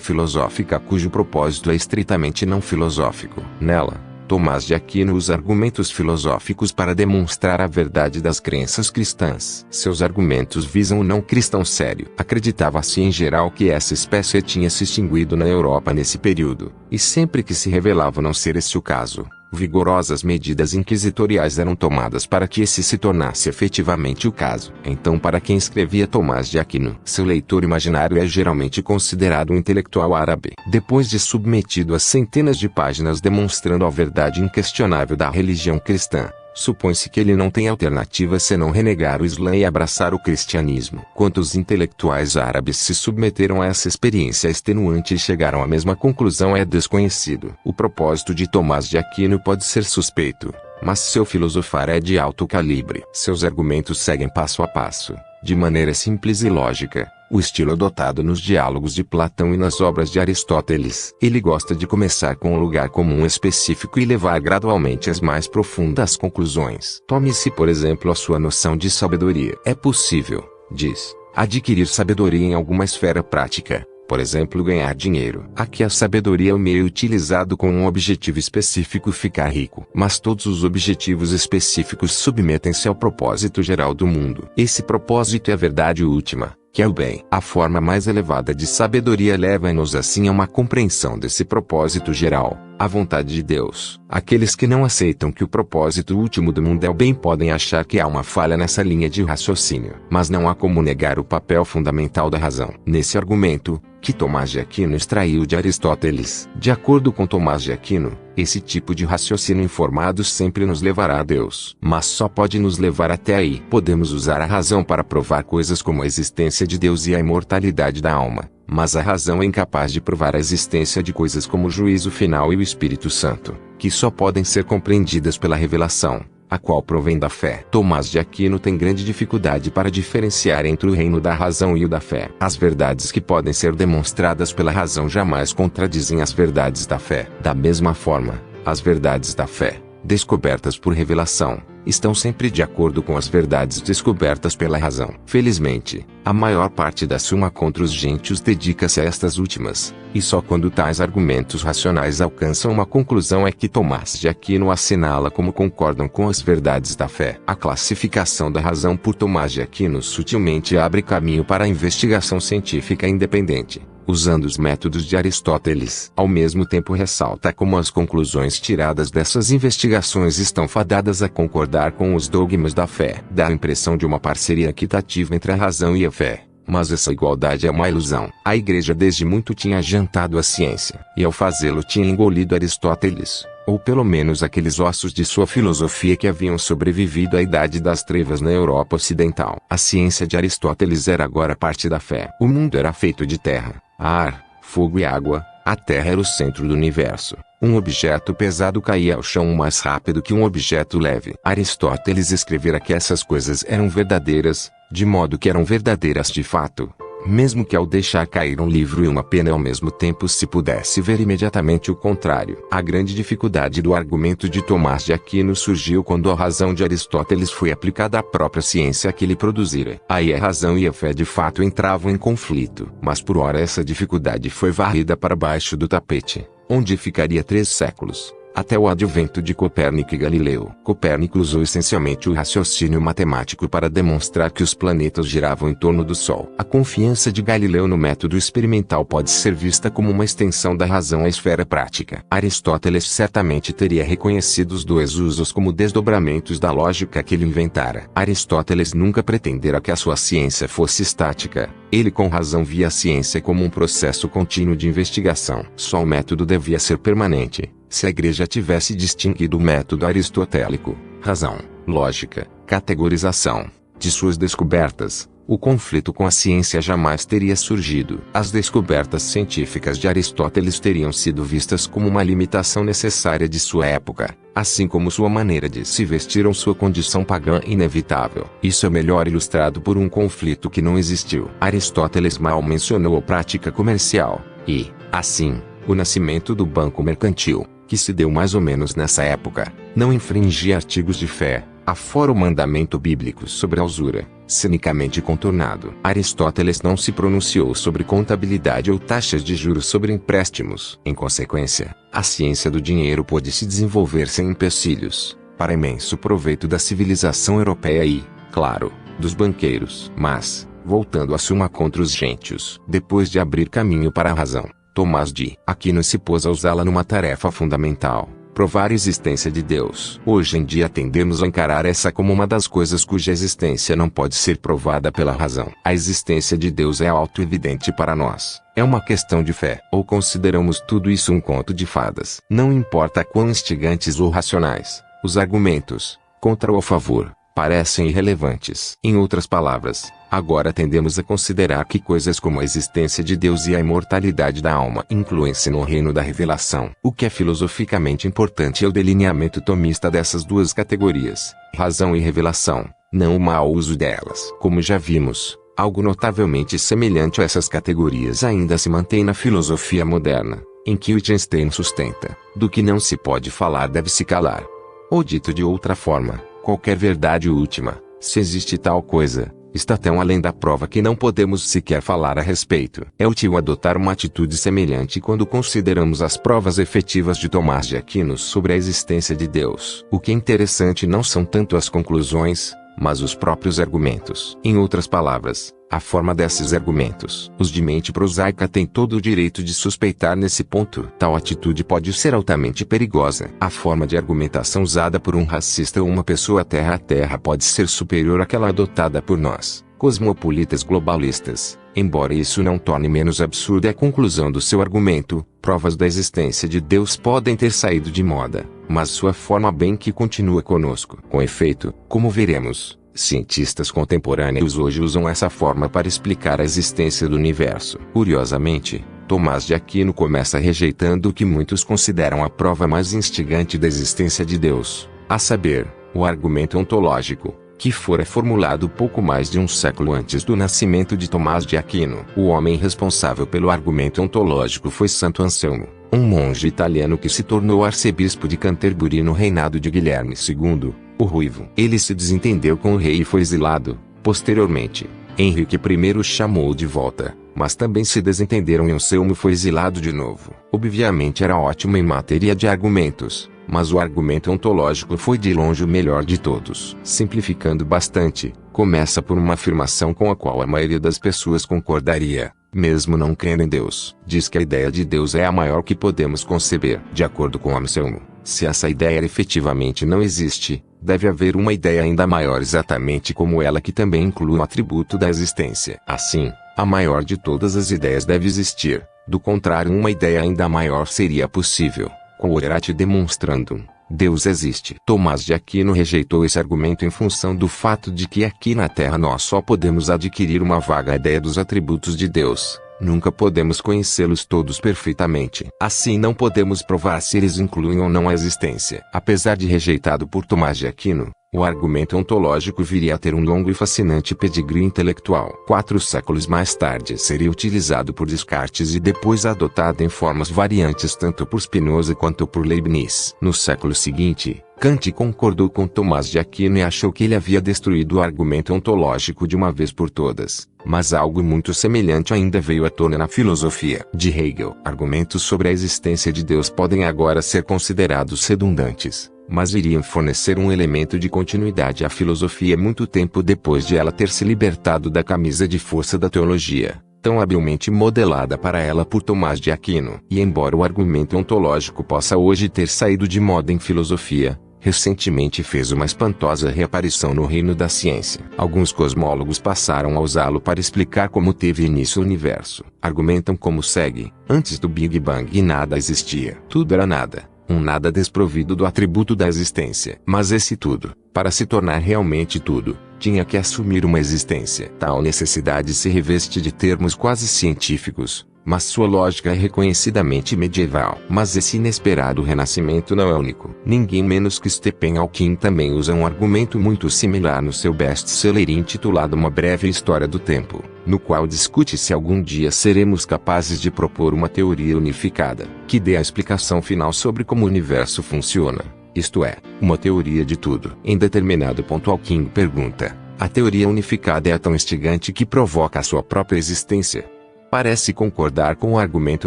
filosófica cujo propósito é estritamente não filosófico. Nela, Tomás de Aquino usa argumentos filosóficos para demonstrar a verdade das crenças cristãs. Seus argumentos visam o não cristão sério. Acreditava-se em geral que essa espécie tinha se extinguido na Europa nesse período, e sempre que se revelava não ser esse o caso, vigorosas medidas inquisitoriais eram tomadas para que esse se tornasse efetivamente o caso. Então, para quem escrevia Tomás de Aquino, seu leitor imaginário é geralmente considerado um intelectual árabe. Depois de submetido a centenas de páginas demonstrando a verdade inquestionável da religião cristã, supõe-se que ele não tem alternativa senão renegar o Islã e abraçar o cristianismo. Quantos intelectuais árabes se submeteram a essa experiência extenuante e chegaram à mesma conclusão é desconhecido. O propósito de Tomás de Aquino pode ser suspeito, mas seu filosofar é de alto calibre. Seus argumentos seguem passo a passo, de maneira simples e lógica, o estilo adotado nos diálogos de Platão e nas obras de Aristóteles. Ele gosta de começar com um lugar comum específico e levar gradualmente às mais profundas conclusões. Tome-se, por exemplo, a sua noção de sabedoria. É possível, diz, adquirir sabedoria em alguma esfera prática. Por exemplo, ganhar dinheiro. Aqui a sabedoria é o meio utilizado com um objetivo específico, ficar rico. Mas todos os objetivos específicos submetem-se ao propósito geral do mundo. Esse propósito é a verdade última, que é o bem. A forma mais elevada de sabedoria leva-nos assim a uma compreensão desse propósito geral, a vontade de Deus. Aqueles que não aceitam que o propósito último do mundo é o bem podem achar que há uma falha nessa linha de raciocínio. Mas não há como negar o papel fundamental da razão. Nesse argumento, que Tomás de Aquino extraiu de Aristóteles. De acordo com Tomás de Aquino, esse tipo de raciocínio informado sempre nos levará a Deus. Mas só pode nos levar até aí. Podemos usar a razão para provar coisas como a existência de Deus e a imortalidade da alma. Mas a razão é incapaz de provar a existência de coisas como o juízo final e o Espírito Santo, que só podem ser compreendidas pela revelação, a qual provém da fé. Tomás de Aquino tem grande dificuldade para diferenciar entre o reino da razão e o da fé. As verdades que podem ser demonstradas pela razão jamais contradizem as verdades da fé. Da mesma forma, as verdades da fé, descobertas por revelação, estão sempre de acordo com as verdades descobertas pela razão. Felizmente, a maior parte da Suma contra os Gentios dedica-se a estas últimas, e só quando tais argumentos racionais alcançam uma conclusão é que Tomás de Aquino assinala como concordam com as verdades da fé. A classificação da razão por Tomás de Aquino sutilmente abre caminho para a investigação científica independente, usando os métodos de Aristóteles. Ao mesmo tempo ressalta como as conclusões tiradas dessas investigações estão fadadas a concordar com os dogmas da fé. Dá a impressão de uma parceria equitativa entre a razão e a fé, mas essa igualdade é uma ilusão. A Igreja desde muito tinha jantado a ciência, e ao fazê-lo tinha engolido Aristóteles, ou pelo menos aqueles ossos de sua filosofia que haviam sobrevivido à Idade das Trevas na Europa Ocidental. A ciência de Aristóteles era agora parte da fé. O mundo era feito de terra, ar, fogo e água. A Terra era o centro do universo. Um objeto pesado caía ao chão mais rápido que um objeto leve. Aristóteles escrevera que essas coisas eram verdadeiras, de modo que eram verdadeiras de fato, mesmo que ao deixar cair um livro e uma pena ao mesmo tempo se pudesse ver imediatamente o contrário. A grande dificuldade do argumento de Tomás de Aquino surgiu quando a razão de Aristóteles foi aplicada à própria ciência que ele produzira. Aí a razão e a fé de fato entravam em conflito. Mas por ora essa dificuldade foi varrida para baixo do tapete, onde ficaria 3 séculos, até o advento de Copérnico e Galileu. Copérnico usou essencialmente o raciocínio matemático para demonstrar que os planetas giravam em torno do Sol. A confiança de Galileu no método experimental pode ser vista como uma extensão da razão à esfera prática. Aristóteles certamente teria reconhecido os dois usos como desdobramentos da lógica que ele inventara. Aristóteles nunca pretendera que a sua ciência fosse estática. Ele com razão via a ciência como um processo contínuo de investigação. Só o método devia ser permanente. Se a Igreja tivesse distinguido o método aristotélico, razão, lógica, categorização, de suas descobertas, o conflito com a ciência jamais teria surgido. As descobertas científicas de Aristóteles teriam sido vistas como uma limitação necessária de sua época, assim como sua maneira de se vestir ou sua condição pagã inevitável. Isso é melhor ilustrado por um conflito que não existiu. Aristóteles mal mencionou a prática comercial, e, assim, o nascimento do banco mercantil, que se deu mais ou menos nessa época, não infringia artigos de fé, afora o mandamento bíblico sobre a usura, cinicamente contornado. Aristóteles não se pronunciou sobre contabilidade ou taxas de juros sobre empréstimos. Em consequência, a ciência do dinheiro pôde se desenvolver sem empecilhos, para imenso proveito da civilização europeia e, claro, dos banqueiros. Mas, voltando à Suma contra os Gentios, depois de abrir caminho para a razão, Tomás de Aquino se pôs a usá-la numa tarefa fundamental: provar a existência de Deus. Hoje em dia tendemos a encarar essa como uma das coisas cuja existência não pode ser provada pela razão. A existência de Deus é auto-evidente para nós. É uma questão de fé. Ou consideramos tudo isso um conto de fadas. Não importa quão instigantes ou racionais, os argumentos, contra ou a favor, parecem irrelevantes. Em outras palavras, agora tendemos a considerar que coisas como a existência de Deus e a imortalidade da alma incluem-se no reino da revelação. O que é filosoficamente importante é o delineamento tomista dessas duas categorias, razão e revelação, não o mau uso delas. Como já vimos, Algo notavelmente semelhante a essas categorias ainda se mantém na filosofia moderna, em que Wittgenstein sustenta: do que não se pode falar deve-se calar. Ou dito de outra forma, qualquer verdade última, se existe tal coisa, está tão além da prova que não podemos sequer falar a respeito. É útil adotar uma atitude semelhante quando consideramos as provas efetivas de Tomás de Aquino sobre a existência de Deus. O que é interessante não são tanto as conclusões, mas os próprios argumentos. Em outras palavras, a forma desses argumentos. Os de mente prosaica têm todo o direito de suspeitar nesse ponto. Tal atitude pode ser altamente perigosa. A forma de argumentação usada por um racista ou uma pessoa terra a terra pode ser superior àquela adotada por nós, cosmopolitas globalistas, embora isso não torne menos absurda a conclusão do seu argumento. Provas da existência de Deus podem ter saído de moda, mas sua forma bem que continua conosco. Com efeito, como veremos, cientistas contemporâneos hoje usam essa forma para explicar a existência do universo. Curiosamente, Tomás de Aquino começa rejeitando o que muitos consideram a prova mais instigante da existência de Deus, a saber, o argumento ontológico, que fora formulado pouco mais de um século antes do nascimento de Tomás de Aquino. O homem responsável pelo argumento ontológico foi Santo Anselmo, um monge italiano que se tornou arcebispo de Canterbury no reinado de Guilherme II, o Ruivo. Ele se desentendeu com o rei e foi exilado. Posteriormente, Henrique I o chamou de volta, mas também se desentenderam e Anselmo foi exilado de novo. Obviamente era ótimo em matéria de argumentos, mas o argumento ontológico foi de longe o melhor de todos. Simplificando bastante, começa por uma afirmação com a qual a maioria das pessoas concordaria, mesmo não crendo em Deus. Diz que a ideia de Deus é a maior que podemos conceber. De acordo com Anselmo, se essa ideia efetivamente não existe, deve haver uma ideia ainda maior exatamente como ela que também inclui o atributo da existência. Assim, a maior de todas as ideias deve existir, do contrário uma ideia ainda maior seria possível. Quoerat demonstrandum, Deus existe. Tomás de Aquino rejeitou esse argumento em função do fato de que aqui na Terra nós só podemos adquirir uma vaga ideia dos atributos de Deus. Nunca podemos conhecê-los todos perfeitamente. Assim não podemos provar se eles incluem ou não a existência. Apesar de rejeitado por Tomás de Aquino, o argumento ontológico viria a ter um longo e fascinante pedigree intelectual. 4 séculos mais tarde seria utilizado por Descartes e depois adotado em formas variantes tanto por Spinoza quanto por Leibniz. No século seguinte, Kant concordou com Tomás de Aquino e achou que ele havia destruído o argumento ontológico de uma vez por todas. Mas algo muito semelhante ainda veio à tona na filosofia de Hegel. Argumentos sobre a existência de Deus podem agora ser considerados redundantes, mas iriam fornecer um elemento de continuidade à filosofia muito tempo depois de ela ter se libertado da camisa de força da teologia, tão habilmente modelada para ela por Tomás de Aquino. E embora o argumento ontológico possa hoje ter saído de moda em filosofia, recentemente fez uma espantosa reaparição no reino da ciência. Alguns cosmólogos passaram a usá-lo para explicar como teve início o universo. Argumentam como segue: antes do Big Bang nada existia. Tudo era nada. Um nada desprovido do atributo da existência. Mas esse tudo, para se tornar realmente tudo, tinha que assumir uma existência. Tal necessidade se reveste de termos quase científicos, mas sua lógica é reconhecidamente medieval. Mas esse inesperado renascimento não é único. Ninguém menos que Stephen Hawking também usa um argumento muito similar no seu best-seller intitulado Uma Breve História do Tempo, no qual discute se algum dia seremos capazes de propor uma teoria unificada, que dê a explicação final sobre como o universo funciona, isto é, uma teoria de tudo. Em determinado ponto Hawking pergunta: a teoria unificada é tão instigante que provoca a sua própria existência? Parece concordar com o argumento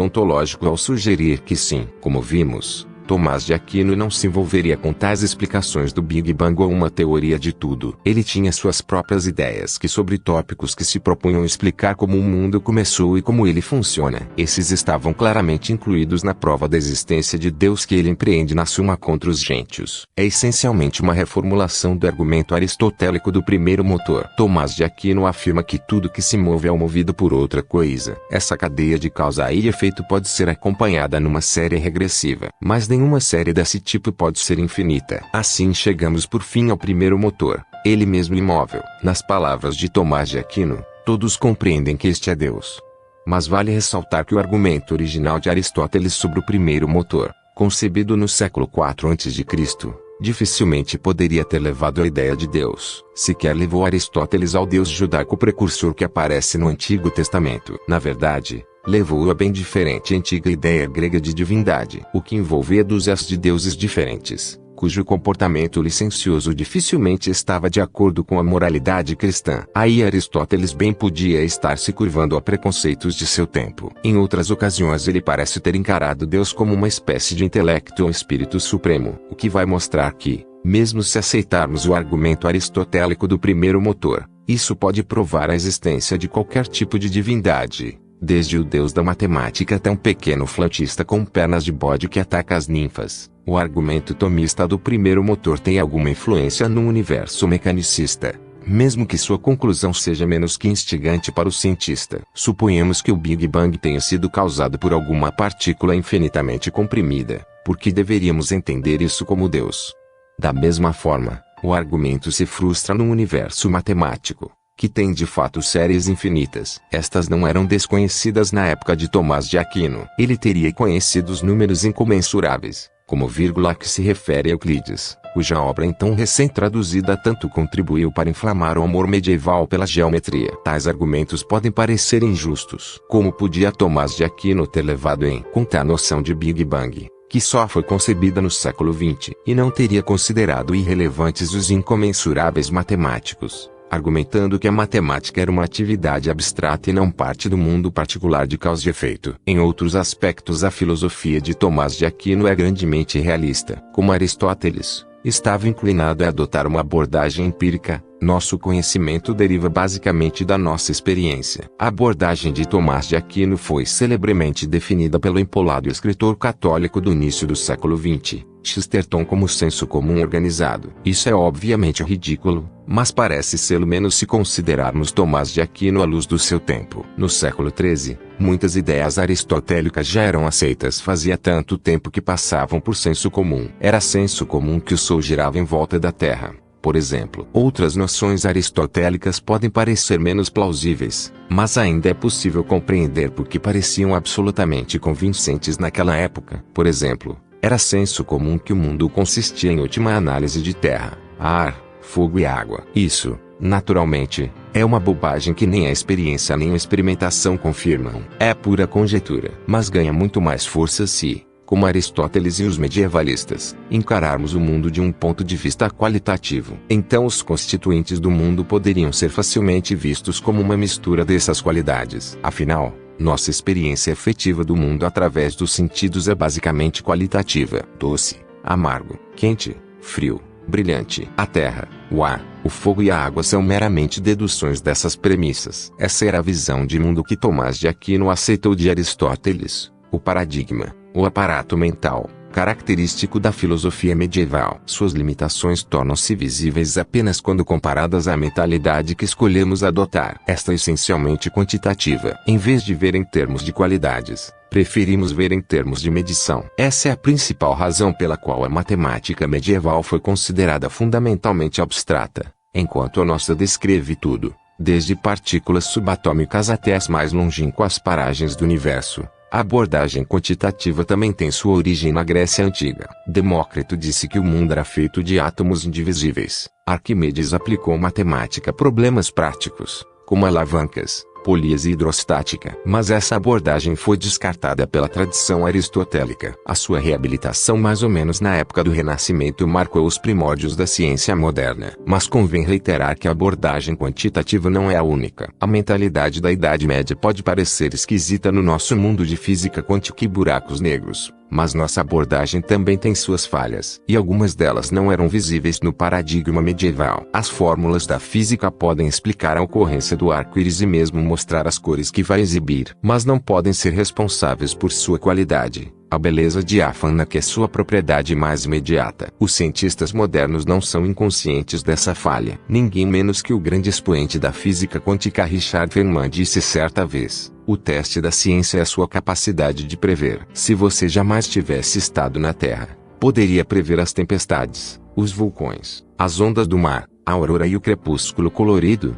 ontológico ao sugerir que sim. Como vimos, Tomás de Aquino não se envolveria com tais explicações do Big Bang ou uma teoria de tudo. Ele tinha suas próprias ideias sobre tópicos que se propunham explicar como o mundo começou e como ele funciona. Esses estavam claramente incluídos na prova da existência de Deus que ele empreende na Suma contra os Gentios. É essencialmente uma reformulação do argumento aristotélico do primeiro motor. Tomás de Aquino afirma que tudo que se move é movido por outra coisa. Essa cadeia de causa e efeito pode ser acompanhada numa série regressiva, mas nenhuma série desse tipo pode ser infinita. Assim chegamos por fim ao primeiro motor, ele mesmo imóvel. Nas palavras de Tomás de Aquino, todos compreendem que este é Deus. Mas vale ressaltar que o argumento original de Aristóteles sobre o primeiro motor, concebido no século IV a.C., dificilmente poderia ter levado a ideia de Deus. Sequer levou Aristóteles ao Deus judaico precursor que aparece no Antigo Testamento. Na verdade, levou-o a bem diferente antiga ideia grega de divindade, o que envolvia dúzias de deuses diferentes, cujo comportamento licencioso dificilmente estava de acordo com a moralidade cristã. Aí Aristóteles bem podia estar se curvando a preconceitos de seu tempo. Em outras ocasiões ele parece ter encarado Deus como uma espécie de intelecto ou espírito supremo, o que vai mostrar que, mesmo se aceitarmos o argumento aristotélico do primeiro motor, isso pode provar a existência de qualquer tipo de divindade, desde o deus da matemática até um pequeno flautista com pernas de bode que ataca as ninfas. O argumento tomista do primeiro motor tem alguma influência no universo mecanicista, mesmo que sua conclusão seja menos que instigante para o cientista. Suponhamos que o Big Bang tenha sido causado por alguma partícula infinitamente comprimida, porque deveríamos entender isso como Deus. Da mesma forma, o argumento se frustra num universo matemático, que tem de fato séries infinitas. Estas não eram desconhecidas na época de Tomás de Aquino. Ele teria conhecido os números incomensuráveis, como vírgula que se refere a Euclides, cuja obra então recém-traduzida tanto contribuiu para inflamar o amor medieval pela geometria. Tais argumentos podem parecer injustos. Como podia Tomás de Aquino ter levado em conta a noção de Big Bang, que só foi concebida no século XX, e não teria considerado irrelevantes os incomensuráveis matemáticos, argumentando que a matemática era uma atividade abstrata e não parte do mundo particular de causa e efeito. Em outros aspectos, a filosofia de Tomás de Aquino é grandemente realista. Como Aristóteles, estava inclinado a adotar uma abordagem empírica. Nosso conhecimento deriva basicamente da nossa experiência. A abordagem de Tomás de Aquino foi celebremente definida pelo empolado escritor católico do início do século XX, Chesterton, como senso comum organizado. Isso é obviamente ridículo, mas parece sê-lo menos se considerarmos Tomás de Aquino à luz do seu tempo. No século XIII, muitas ideias aristotélicas já eram aceitas fazia tanto tempo que passavam por senso comum. Era senso comum que o Sol girava em volta da Terra, por exemplo. Outras noções aristotélicas podem parecer menos plausíveis, mas ainda é possível compreender porque pareciam absolutamente convincentes naquela época. Por exemplo, era senso comum que o mundo consistia em última análise de terra, ar, fogo e água. Isso, naturalmente, é uma bobagem que nem a experiência nem a experimentação confirmam. É pura conjectura. Mas ganha muito mais força se, como Aristóteles e os medievalistas, encararmos o mundo de um ponto de vista qualitativo. Então os constituintes do mundo poderiam ser facilmente vistos como uma mistura dessas qualidades. Afinal, nossa experiência efetiva do mundo através dos sentidos é basicamente qualitativa. Doce, amargo, quente, frio, brilhante. A terra, o ar, o fogo e a água são meramente deduções dessas premissas. Essa era a visão de mundo que Tomás de Aquino aceitou de Aristóteles, o paradigma, o aparato mental, característico da filosofia medieval. Suas limitações tornam-se visíveis apenas quando comparadas à mentalidade que escolhemos adotar. Esta é essencialmente quantitativa. Em vez de ver em termos de qualidades, preferimos ver em termos de medição. Essa é a principal razão pela qual a matemática medieval foi considerada fundamentalmente abstrata, enquanto a nossa descreve tudo, desde partículas subatômicas até as mais longínquas paragens do universo. A abordagem quantitativa também tem sua origem na Grécia Antiga. Demócrito disse que o mundo era feito de átomos indivisíveis. Arquimedes aplicou matemática a problemas práticos, como alavancas, polias e hidrostática. Mas essa abordagem foi descartada pela tradição aristotélica. A sua reabilitação mais ou menos na época do Renascimento marcou os primórdios da ciência moderna. Mas convém reiterar que a abordagem quantitativa não é a única. A mentalidade da Idade Média pode parecer esquisita no nosso mundo de física quântica e buracos negros, mas nossa abordagem também tem suas falhas, e algumas delas não eram visíveis no paradigma medieval. As fórmulas da física podem explicar a ocorrência do arco-íris e mesmo mostrar as cores que vai exibir, mas não podem ser responsáveis por sua qualidade, a beleza diáfana que é sua propriedade mais imediata. Os cientistas modernos não são inconscientes dessa falha. Ninguém menos que o grande expoente da física quântica Richard Feynman disse certa vez: o teste da ciência é a sua capacidade de prever. Se você jamais tivesse estado na Terra, poderia prever as tempestades, os vulcões, as ondas do mar, a aurora e o crepúsculo colorido.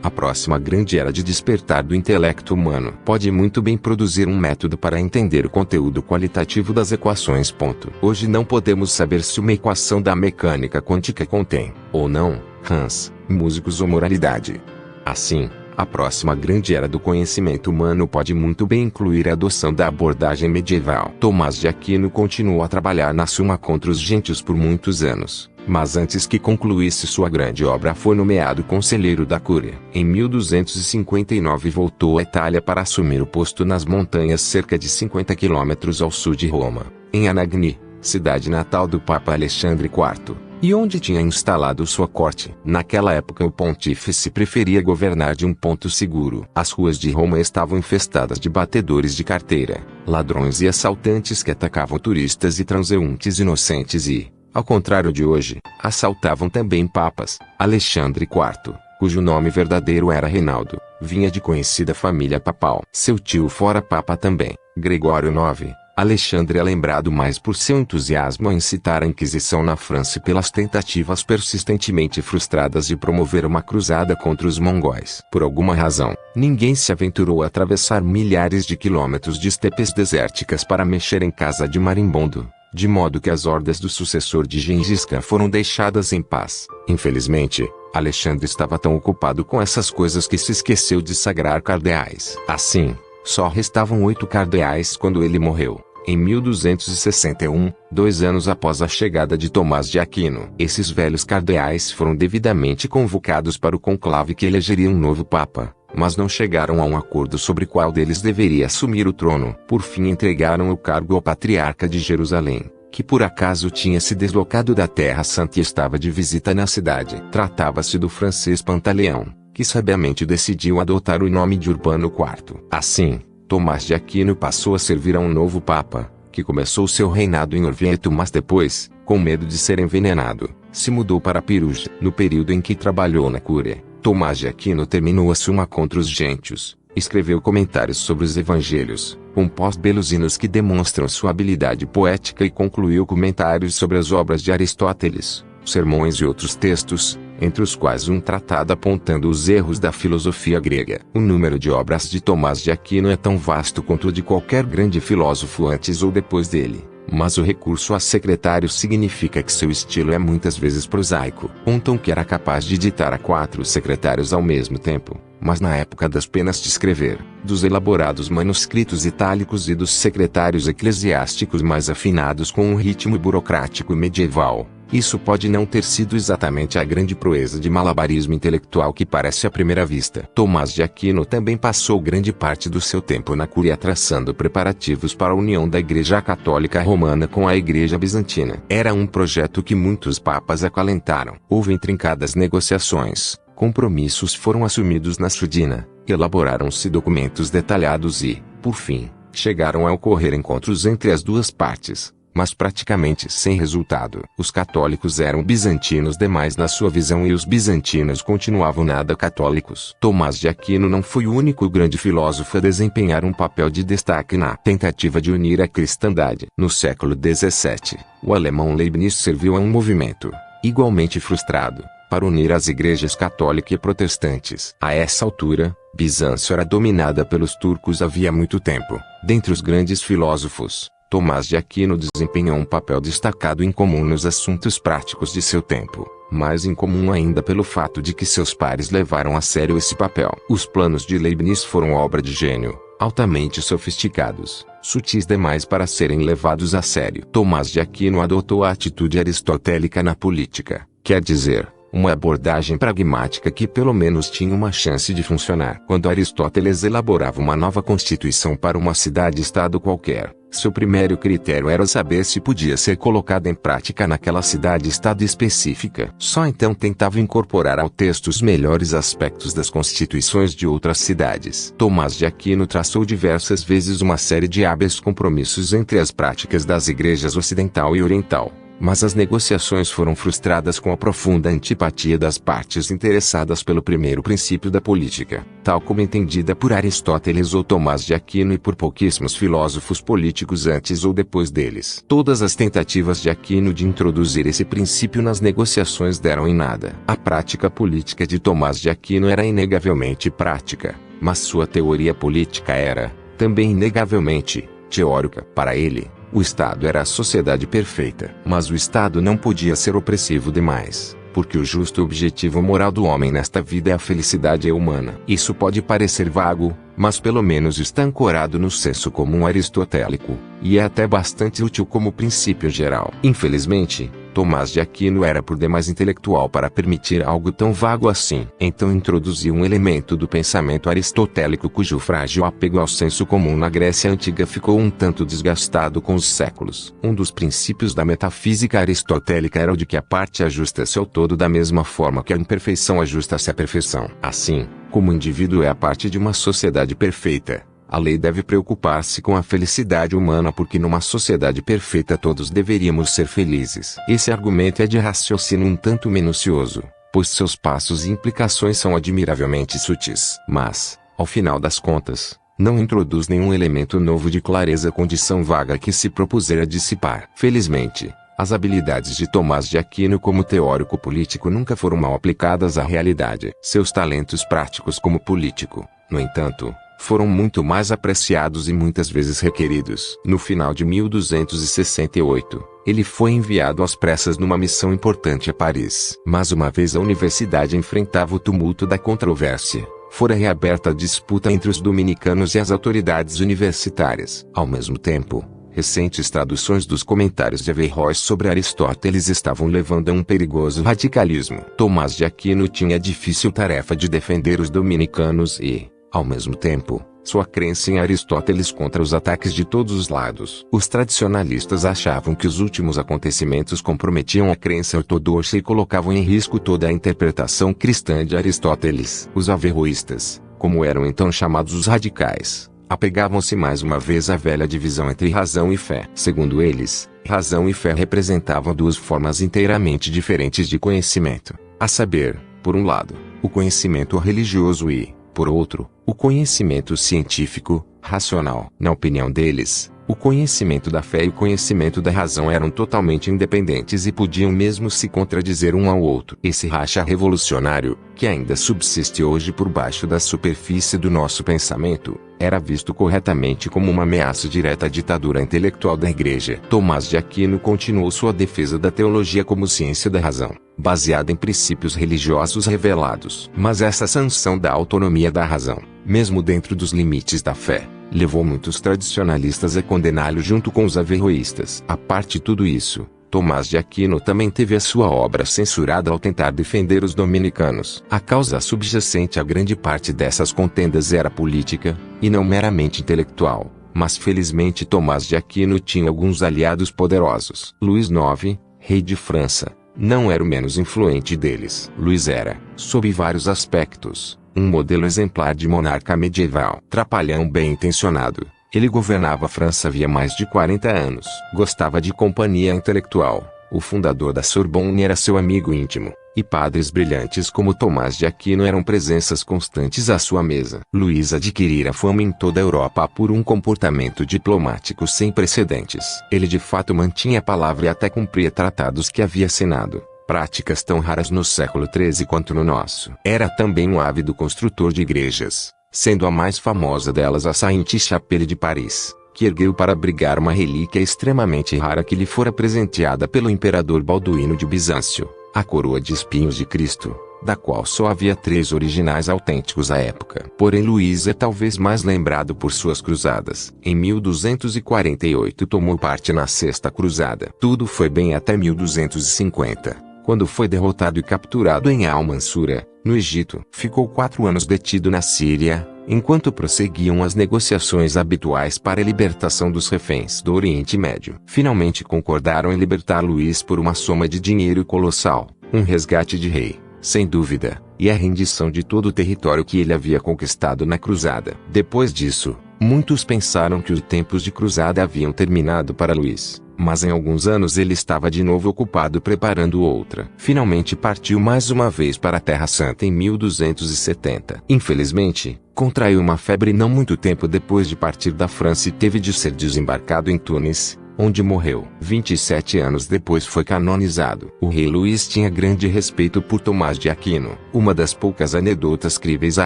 A próxima grande era de despertar do intelecto humano pode muito bem produzir um método para entender o conteúdo qualitativo das equações. Hoje não podemos saber se uma equação da mecânica quântica contém, ou não, Hans, músicos ou moralidade. Assim, a próxima grande era do conhecimento humano pode muito bem incluir a adoção da abordagem medieval. Tomás de Aquino continuou a trabalhar na Suma contra os gentios por muitos anos, mas antes que concluísse sua grande obra foi nomeado conselheiro da Cúria. Em 1259 voltou à Itália para assumir o posto nas montanhas cerca de 50 quilômetros ao sul de Roma, em Anagni, cidade natal do Papa Alexandre IV. E onde tinha instalado sua corte. Naquela época o pontífice preferia governar de um ponto seguro. As ruas de Roma estavam infestadas de batedores de carteira, ladrões e assaltantes que atacavam turistas e transeuntes inocentes e, ao contrário de hoje, assaltavam também papas. Alexandre IV, cujo nome verdadeiro era Reinaldo, vinha de conhecida família papal. Seu tio fora papa também, Gregório IX. Alexandre é lembrado mais por seu entusiasmo a incitar a Inquisição na França e pelas tentativas persistentemente frustradas de promover uma cruzada contra os mongóis. Por alguma razão, ninguém se aventurou a atravessar milhares de quilômetros de estepes desérticas para mexer em casa de marimbondo, de modo que as hordas do sucessor de Gengis Khan foram deixadas em paz. Infelizmente, Alexandre estava tão ocupado com essas coisas que se esqueceu de sagrar cardeais. Assim, só restavam 8 cardeais quando ele morreu, em 1261, 2 anos após a chegada de Tomás de Aquino. Esses velhos cardeais foram devidamente convocados para o conclave que elegeria um novo papa, mas não chegaram a um acordo sobre qual deles deveria assumir o trono. Por fim entregaram o cargo ao patriarca de Jerusalém, que por acaso tinha se deslocado da Terra Santa e estava de visita na cidade. Tratava-se do francês Pantaleão, que sabiamente decidiu adotar o nome de Urbano IV. Assim, Tomás de Aquino passou a servir a um novo papa, que começou seu reinado em Orvieto, mas depois, com medo de ser envenenado, se mudou para Perugia. No período em que trabalhou na Cúria, Tomás de Aquino terminou a Suma contra os gentios, escreveu comentários sobre os evangelhos, compostos belos que demonstram sua habilidade poética, e concluiu comentários sobre as obras de Aristóteles, sermões e outros textos, entre os quais um tratado apontando os erros da filosofia grega. O número de obras de Tomás de Aquino é tão vasto quanto o de qualquer grande filósofo antes ou depois dele, mas o recurso a secretário significa que seu estilo é muitas vezes prosaico. Contam que era capaz de ditar a 4 secretários ao mesmo tempo, mas na época das penas de escrever, dos elaborados manuscritos itálicos e dos secretários eclesiásticos mais afinados com um ritmo burocrático medieval, isso pode não ter sido exatamente a grande proeza de malabarismo intelectual que parece à primeira vista. Tomás de Aquino também passou grande parte do seu tempo na Cúria traçando preparativos para a união da Igreja Católica Romana com a Igreja Bizantina. Era um projeto que muitos papas acalentaram. Houve intrincadas negociações, compromissos foram assumidos na surdina, elaboraram-se documentos detalhados e, por fim, chegaram a ocorrer encontros entre as duas partes, mas praticamente sem resultado. Os católicos eram bizantinos demais na sua visão e os bizantinos continuavam nada católicos. Tomás de Aquino não foi o único grande filósofo a desempenhar um papel de destaque na tentativa de unir a cristandade. No século XVII, o alemão Leibniz serviu a um movimento, igualmente frustrado, para unir as igrejas católica e protestantes. A essa altura, Bizâncio era dominada pelos turcos havia muito tempo. Dentre os grandes filósofos, Tomás de Aquino desempenhou um papel destacado incomum nos assuntos práticos de seu tempo, mais incomum ainda pelo fato de que seus pares levaram a sério esse papel. Os planos de Leibniz foram obra de gênio, altamente sofisticados, sutis demais para serem levados a sério. Tomás de Aquino adotou a atitude aristotélica na política, quer dizer, uma abordagem pragmática que pelo menos tinha uma chance de funcionar. Quando Aristóteles elaborava uma nova constituição para uma cidade-estado qualquer, seu primeiro critério era saber se podia ser colocada em prática naquela cidade-estado específica. Só então tentava incorporar ao texto os melhores aspectos das constituições de outras cidades. Tomás de Aquino traçou diversas vezes uma série de hábeis compromissos entre as práticas das igrejas ocidental e oriental, mas as negociações foram frustradas com a profunda antipatia das partes interessadas pelo primeiro princípio da política, tal como entendida por Aristóteles ou Tomás de Aquino e por pouquíssimos filósofos políticos antes ou depois deles. Todas as tentativas de Aquino de introduzir esse princípio nas negociações deram em nada. A prática política de Tomás de Aquino era inegavelmente prática, mas sua teoria política era, também inegavelmente, teórica. Para ele, o Estado era a sociedade perfeita. Mas o Estado não podia ser opressivo demais, porque o justo objetivo moral do homem nesta vida é a felicidade humana. Isso pode parecer vago, mas pelo menos está ancorado no senso comum aristotélico, e é até bastante útil como princípio geral. Infelizmente, Tomás de Aquino era por demais intelectual para permitir algo tão vago assim. Então introduziu um elemento do pensamento aristotélico cujo frágil apego ao senso comum na Grécia Antiga ficou um tanto desgastado com os séculos. Um dos princípios da metafísica aristotélica era o de que a parte ajusta-se ao todo da mesma forma que a imperfeição ajusta-se à perfeição. Assim, como o indivíduo é a parte de uma sociedade perfeita, a lei deve preocupar-se com a felicidade humana porque numa sociedade perfeita todos deveríamos ser felizes. Esse argumento é de raciocínio um tanto minucioso, pois seus passos e implicações são admiravelmente sutis. Mas, ao final das contas, não introduz nenhum elemento novo de clareza, condição vaga que se propuser a dissipar. Felizmente, as habilidades de Tomás de Aquino como teórico político nunca foram mal aplicadas à realidade. Seus talentos práticos como político, no entanto, foram muito mais apreciados e muitas vezes requeridos. No final de 1268, ele foi enviado às pressas numa missão importante a Paris. Mas uma vez a universidade enfrentava o tumulto da controvérsia, fora reaberta a disputa entre os dominicanos e as autoridades universitárias. Ao mesmo tempo, recentes traduções dos comentários de Averroes sobre Aristóteles estavam levando a um perigoso radicalismo. Tomás de Aquino tinha a difícil tarefa de defender os dominicanos e, ao mesmo tempo, sua crença em Aristóteles contra os ataques de todos os lados. Os tradicionalistas achavam que os últimos acontecimentos comprometiam a crença ortodoxa e colocavam em risco toda a interpretação cristã de Aristóteles. Os averroístas, como eram então chamados os radicais, apegavam-se mais uma vez à velha divisão entre razão e fé. Segundo eles, razão e fé representavam duas formas inteiramente diferentes de conhecimento, a saber, por um lado, o conhecimento religioso e, por outro, o conhecimento científico, racional. Na opinião deles, o conhecimento da fé e o conhecimento da razão eram totalmente independentes e podiam mesmo se contradizer um ao outro. Esse racha revolucionário, que ainda subsiste hoje por baixo da superfície do nosso pensamento, era visto corretamente como uma ameaça direta à ditadura intelectual da Igreja. Tomás de Aquino continuou sua defesa da teologia como ciência da razão, baseada em princípios religiosos revelados. Mas essa sanção da autonomia da razão, mesmo dentro dos limites da fé, levou muitos tradicionalistas a condená-lo junto com os averroístas. A parte de tudo isso, Tomás de Aquino também teve a sua obra censurada ao tentar defender os dominicanos. A causa subjacente a grande parte dessas contendas era política, e não meramente intelectual. Mas felizmente Tomás de Aquino tinha alguns aliados poderosos. Luís IX, rei de França, não era o menos influente deles. Luís era, sob vários aspectos, um modelo exemplar de monarca medieval. Trapalhão bem-intencionado, ele governava a França havia mais de 40 anos. Gostava de companhia intelectual. O fundador da Sorbonne era seu amigo íntimo, e padres brilhantes como Tomás de Aquino eram presenças constantes à sua mesa. Luís adquirira fama em toda a Europa por um comportamento diplomático sem precedentes. Ele de fato mantinha a palavra e até cumpria tratados que havia assinado. Práticas tão raras no século XIII quanto no nosso. Era também um ávido construtor de igrejas, sendo a mais famosa delas a Sainte-Chapelle de Paris, que ergueu para abrigar uma relíquia extremamente rara que lhe fora presenteada pelo imperador Balduíno de Bizâncio, a coroa de espinhos de Cristo, da qual só havia 3 originais autênticos à época. Porém Luís é talvez mais lembrado por suas cruzadas. Em 1248 tomou parte na Sexta Cruzada. Tudo foi bem até 1250. Quando foi derrotado e capturado em Al-Mansura, no Egito. Ficou 4 anos detido na Síria, enquanto prosseguiam as negociações habituais para a libertação dos reféns do Oriente Médio. Finalmente concordaram em libertar Luís por uma soma de dinheiro colossal, um resgate de rei, sem dúvida, e a rendição de todo o território que ele havia conquistado na cruzada. Depois disso, Muitos pensaram que os tempos de cruzada haviam terminado para Luís, mas em alguns anos ele estava de novo ocupado preparando outra. Finalmente partiu mais uma vez para a Terra Santa em 1270. Infelizmente, contraiu uma febre não muito tempo depois de partir da França e teve de ser desembarcado em Tunis, onde morreu. 27 anos depois foi canonizado. O rei Luís tinha grande respeito por Tomás de Aquino. Uma das poucas anedotas críveis a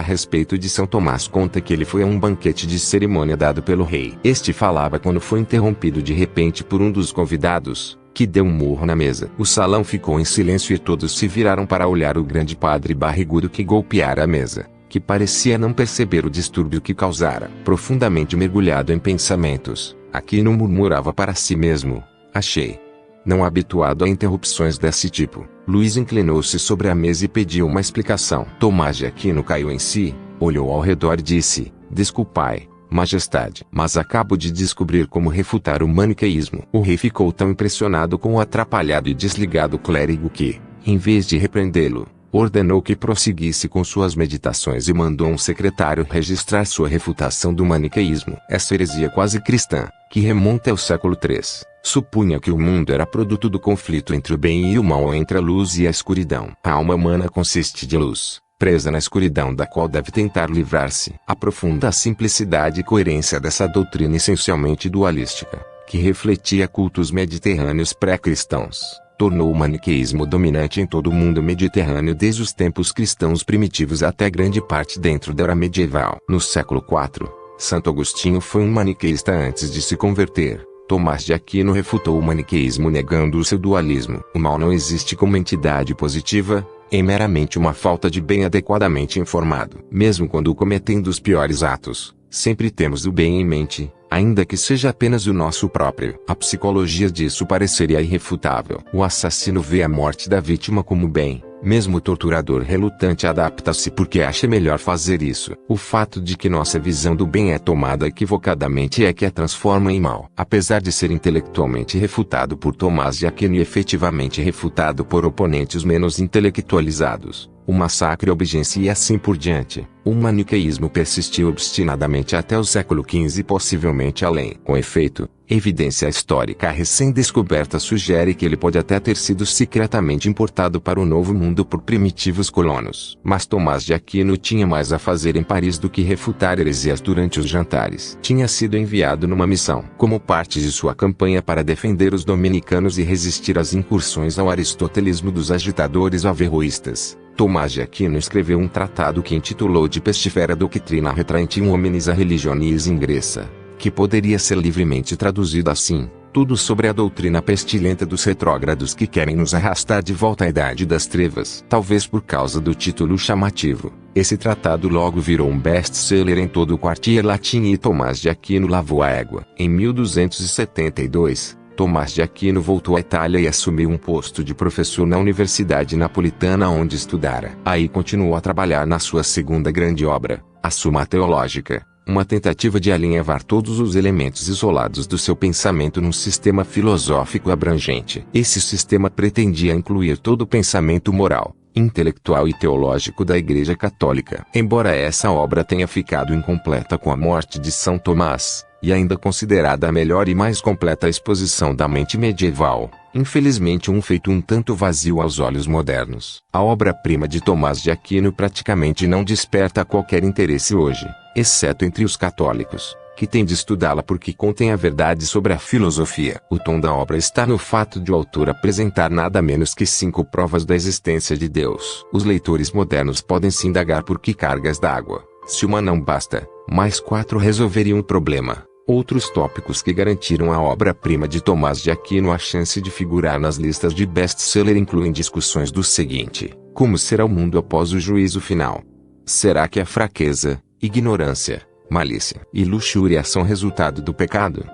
respeito de São Tomás conta que ele foi a um banquete de cerimônia dado pelo rei. Este falava quando foi interrompido de repente por um dos convidados, que deu um murro na mesa. O salão ficou em silêncio e todos se viraram para olhar o grande padre barrigudo que golpeara a mesa, que parecia não perceber o distúrbio que causara. Profundamente mergulhado em pensamentos, Aquino murmurava para si mesmo: achei. Não habituado a interrupções desse tipo, Luís inclinou-se sobre a mesa e pediu uma explicação. Tomás de Aquino caiu em si, olhou ao redor e disse: desculpai, majestade, mas acabo de descobrir como refutar o maniqueísmo. O rei ficou tão impressionado com o atrapalhado e desligado clérigo que, em vez de repreendê-lo, ordenou que prosseguisse com suas meditações e mandou um secretário registrar sua refutação do maniqueísmo. Essa heresia quase cristã, que remonta ao século III, supunha que o mundo era produto do conflito entre o bem e o mal ou entre a luz e a escuridão. A alma humana consiste de luz, presa na escuridão da qual deve tentar livrar-se. A profunda simplicidade e coerência dessa doutrina essencialmente dualística, que refletia cultos mediterrâneos pré-cristãos, tornou o maniqueísmo dominante em todo o mundo mediterrâneo desde os tempos cristãos primitivos até grande parte dentro da era medieval. No século IV, Santo Agostinho foi um maniqueísta antes de se converter. Tomás de Aquino refutou o maniqueísmo negando o seu dualismo. O mal não existe como entidade positiva, é meramente uma falta de bem adequadamente informado. Mesmo quando cometendo os piores atos, sempre temos o bem em mente, ainda que seja apenas o nosso próprio. A psicologia disso pareceria irrefutável. O assassino vê a morte da vítima como bem, mesmo o torturador relutante adapta-se porque acha melhor fazer isso. O fato de que nossa visão do bem é tomada equivocadamente é que a transforma em mal. Apesar de ser intelectualmente refutado por Tomás de Aquino e efetivamente refutado por oponentes menos intelectualizados, o massacre, a obediência e assim por diante, o maniqueísmo persistiu obstinadamente até o século XV e possivelmente além. Com efeito, evidência histórica recém-descoberta sugere que ele pode até ter sido secretamente importado para o Novo Mundo por primitivos colonos. Mas Tomás de Aquino tinha mais a fazer em Paris do que refutar heresias durante os jantares. Tinha sido enviado numa missão, como parte de sua campanha para defender os dominicanos e resistir às incursões ao aristotelismo dos agitadores averroístas. Tomás de Aquino escreveu um tratado que intitulou De Pestifera Doctrina Retraentium Hominis a Religionis Ingressa, que poderia ser livremente traduzido assim: tudo sobre a doutrina pestilenta dos retrógrados que querem nos arrastar de volta à Idade das Trevas. Talvez por causa do título chamativo, esse tratado logo virou um best-seller em todo o quartier latim e Tomás de Aquino lavou a égua. Em 1272, Tomás de Aquino voltou à Itália e assumiu um posto de professor na Universidade Napolitana onde estudara. Aí continuou a trabalhar na sua segunda grande obra, a Summa Theologica, uma tentativa de alinhavar todos os elementos isolados do seu pensamento num sistema filosófico abrangente. Esse sistema pretendia incluir todo o pensamento moral, intelectual e teológico da Igreja Católica. Embora essa obra tenha ficado incompleta com a morte de São Tomás, e ainda considerada a melhor e mais completa exposição da mente medieval, infelizmente um feito um tanto vazio aos olhos modernos. A obra-prima de Tomás de Aquino praticamente não desperta qualquer interesse hoje, exceto entre os católicos, que têm de estudá-la porque contém a verdade sobre a filosofia. O tom da obra está no fato de o autor apresentar nada menos que 5 provas da existência de Deus. Os leitores modernos podem se indagar por que cargas d'água, se uma não basta, mais 4 resolveriam o problema. Outros tópicos que garantiram à obra-prima de Tomás de Aquino a chance de figurar nas listas de best-seller incluem discussões do seguinte: como será o mundo após o juízo final? Será que a fraqueza, ignorância, malícia e luxúria são resultado do pecado?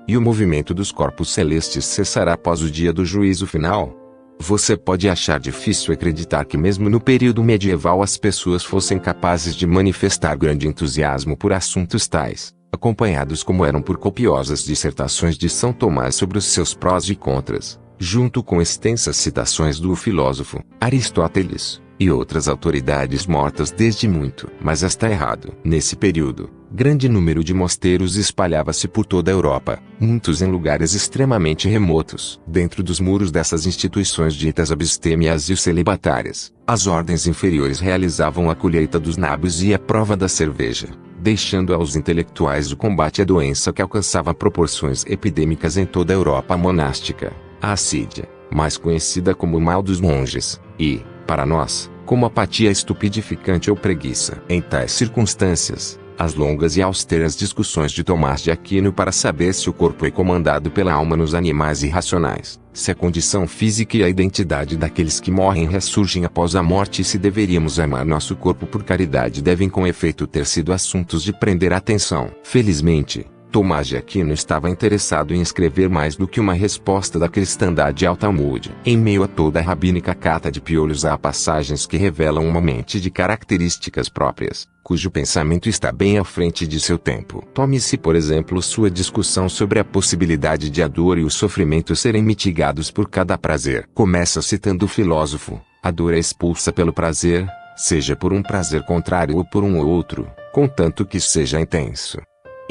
E o movimento dos corpos celestes cessará após o dia do juízo final? Você pode achar difícil acreditar que mesmo no período medieval as pessoas fossem capazes de manifestar grande entusiasmo por assuntos tais, acompanhados como eram por copiosas dissertações de São Tomás sobre os seus prós e contras, junto com extensas citações do filósofo Aristóteles e outras autoridades mortas desde muito. Mas está errado. Nesse período, Grande número de mosteiros espalhava-se por toda a Europa, muitos em lugares extremamente remotos. Dentro dos muros dessas instituições ditas abstêmias e celibatárias, as ordens inferiores realizavam a colheita dos nabos e a prova da cerveja, deixando aos intelectuais o combate à doença que alcançava proporções epidêmicas em toda a Europa monástica, a assídia, mais conhecida como o mal dos monges, e, para nós, como apatia estupidificante ou preguiça. Em tais circunstâncias, as longas e austeras discussões de Tomás de Aquino para saber se o corpo é comandado pela alma nos animais irracionais, se a condição física e a identidade daqueles que morrem ressurgem após a morte e se deveríamos amar nosso corpo por caridade devem com efeito ter sido assuntos de prender a atenção. Felizmente, Tomás de Aquino estava interessado em escrever mais do que uma resposta da cristandade ao Talmud. Em meio a toda a rabínica cata de piolhos há passagens que revelam uma mente de características próprias, cujo pensamento está bem à frente de seu tempo. Tome-se por exemplo sua discussão sobre a possibilidade de a dor e o sofrimento serem mitigados por cada prazer. Começa citando o filósofo: a dor é expulsa pelo prazer, seja por um prazer contrário ou por um ou outro, contanto que seja intenso.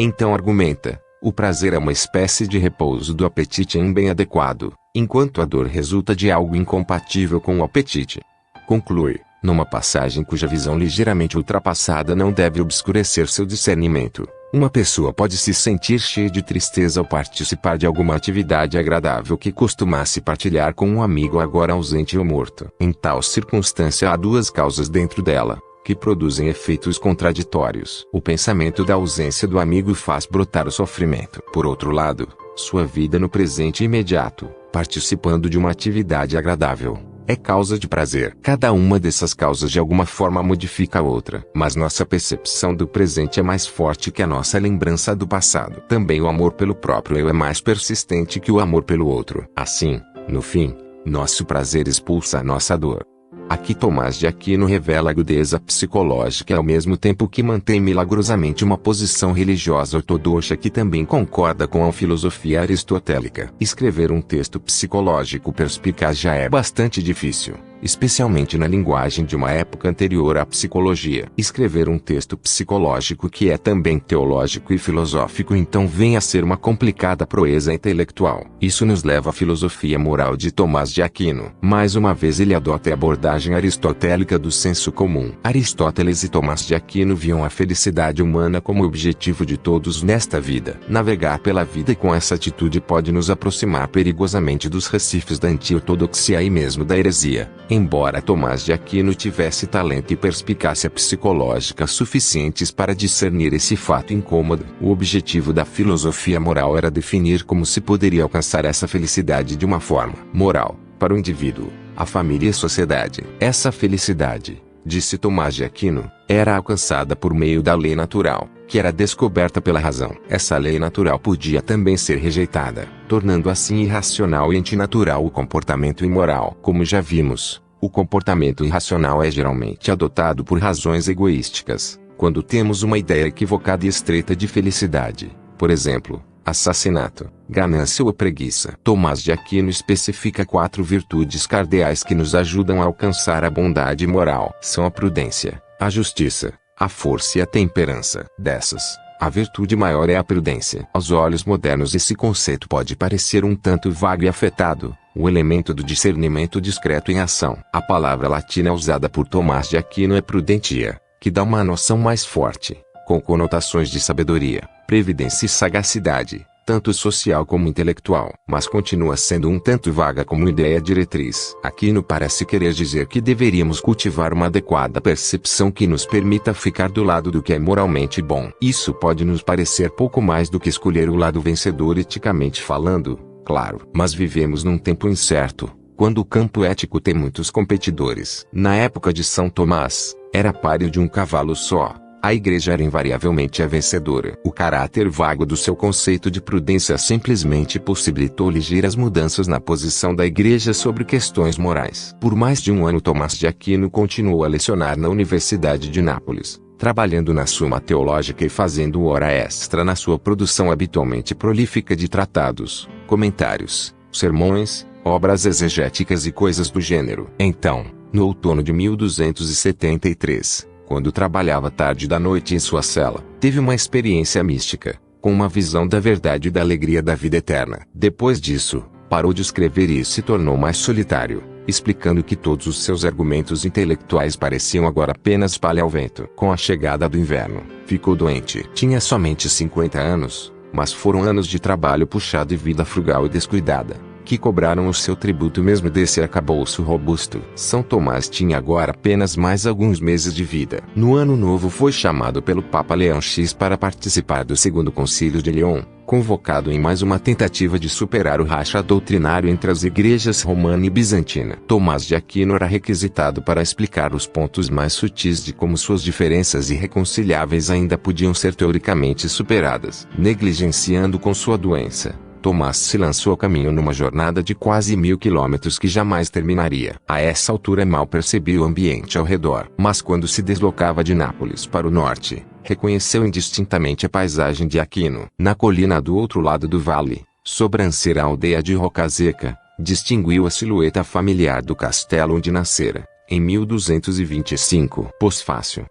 Então argumenta: o prazer é uma espécie de repouso do apetite em bem adequado, enquanto a dor resulta de algo incompatível com o apetite. Conclui, numa passagem cuja visão ligeiramente ultrapassada não deve obscurecer seu discernimento: uma pessoa pode se sentir cheia de tristeza ao participar de alguma atividade agradável que costumasse partilhar com um amigo agora ausente ou morto. Em tal circunstância há duas causas dentro dela, que produzem efeitos contraditórios. O pensamento da ausência do amigo faz brotar o sofrimento. Por outro lado, sua vida no presente imediato, participando de uma atividade agradável, é causa de prazer. Cada uma dessas causas de alguma forma modifica a outra. Mas nossa percepção do presente é mais forte que a nossa lembrança do passado. Também o amor pelo próprio eu é mais persistente que o amor pelo outro. Assim, no fim, nosso prazer expulsa a nossa dor. Aqui Tomás de Aquino revela agudeza psicológica ao mesmo tempo que mantém milagrosamente uma posição religiosa ortodoxa que também concorda com a filosofia aristotélica. Escrever um texto psicológico perspicaz já é bastante difícil, especialmente na linguagem de uma época anterior à psicologia. Escrever um texto psicológico que é também teológico e filosófico então vem a ser uma complicada proeza intelectual. Isso nos leva à filosofia moral de Tomás de Aquino. Mais uma vez ele adota a abordagem aristotélica do senso comum. Aristóteles e Tomás de Aquino viam a felicidade humana como objetivo de todos nesta vida. Navegar pela vida com essa atitude pode nos aproximar perigosamente dos recifes da anti-ortodoxia e mesmo da heresia. Embora Tomás de Aquino tivesse talento e perspicácia psicológica suficientes para discernir esse fato incômodo, o objetivo da filosofia moral era definir como se poderia alcançar essa felicidade de uma forma moral, para o indivíduo, a família e a sociedade. Essa felicidade, disse Tomás de Aquino, era alcançada por meio da lei natural, que era descoberta pela razão. Essa lei natural podia também ser rejeitada, tornando assim irracional e antinatural o comportamento imoral. Como já vimos, o comportamento irracional é geralmente adotado por razões egoísticas, quando temos uma ideia equivocada e estreita de felicidade, por exemplo, assassinato, ganância ou preguiça. Tomás de Aquino especifica 4 virtudes cardeais que nos ajudam a alcançar a bondade moral. São a prudência, a justiça, a força e a temperança. Dessas, a virtude maior é a prudência. Aos olhos modernos esse conceito pode parecer um tanto vago e afetado, o elemento do discernimento discreto em ação. A palavra latina usada por Tomás de Aquino é prudentia, que dá uma noção mais forte, com conotações de sabedoria, previdência e sagacidade, tanto social como intelectual, mas continua sendo um tanto vaga como ideia diretriz. Aquino parece querer dizer que deveríamos cultivar uma adequada percepção que nos permita ficar do lado do que é moralmente bom. Isso pode nos parecer pouco mais do que escolher o lado vencedor eticamente falando, claro. Mas vivemos num tempo incerto, quando o campo ético tem muitos competidores. Na época de São Tomás, era páreo de um cavalo só. A igreja era invariavelmente a vencedora. O caráter vago do seu conceito de prudência simplesmente possibilitou ligeiras mudanças na posição da igreja sobre questões morais. Por mais de um ano Tomás de Aquino continuou a lecionar na Universidade de Nápoles, trabalhando na Suma Teológica e fazendo hora extra na sua produção habitualmente prolífica de tratados, comentários, sermões, obras exegéticas e coisas do gênero. Então, no outono de 1273, quando trabalhava tarde da noite em sua cela, teve uma experiência mística, com uma visão da verdade e da alegria da vida eterna. Depois disso, parou de escrever e se tornou mais solitário, explicando que todos os seus argumentos intelectuais pareciam agora apenas palha ao vento. Com a chegada do inverno, ficou doente. Tinha somente 50 anos, mas foram anos de trabalho puxado e vida frugal e descuidada, que cobraram o seu tributo mesmo desse arcabouço robusto. São Tomás tinha agora apenas mais alguns meses de vida. No ano novo foi chamado pelo Papa Leão X para participar do Segundo Concílio de Lyon, convocado em mais uma tentativa de superar o racha doutrinário entre as igrejas romana e bizantina. Tomás de Aquino era requisitado para explicar os pontos mais sutis de como suas diferenças irreconciliáveis ainda podiam ser teoricamente superadas. Negligenciando com sua doença, Tomás se lançou a caminho numa jornada de quase 1000 quilômetros que jamais terminaria. A essa altura mal percebia o ambiente ao redor, mas quando se deslocava de Nápoles para o norte, reconheceu indistintamente a paisagem de Aquino. Na colina do outro lado do vale, sobranceira a aldeia de Rocaseca, distinguiu a silhueta familiar do castelo onde nascera, em 1225. Pós-fácil.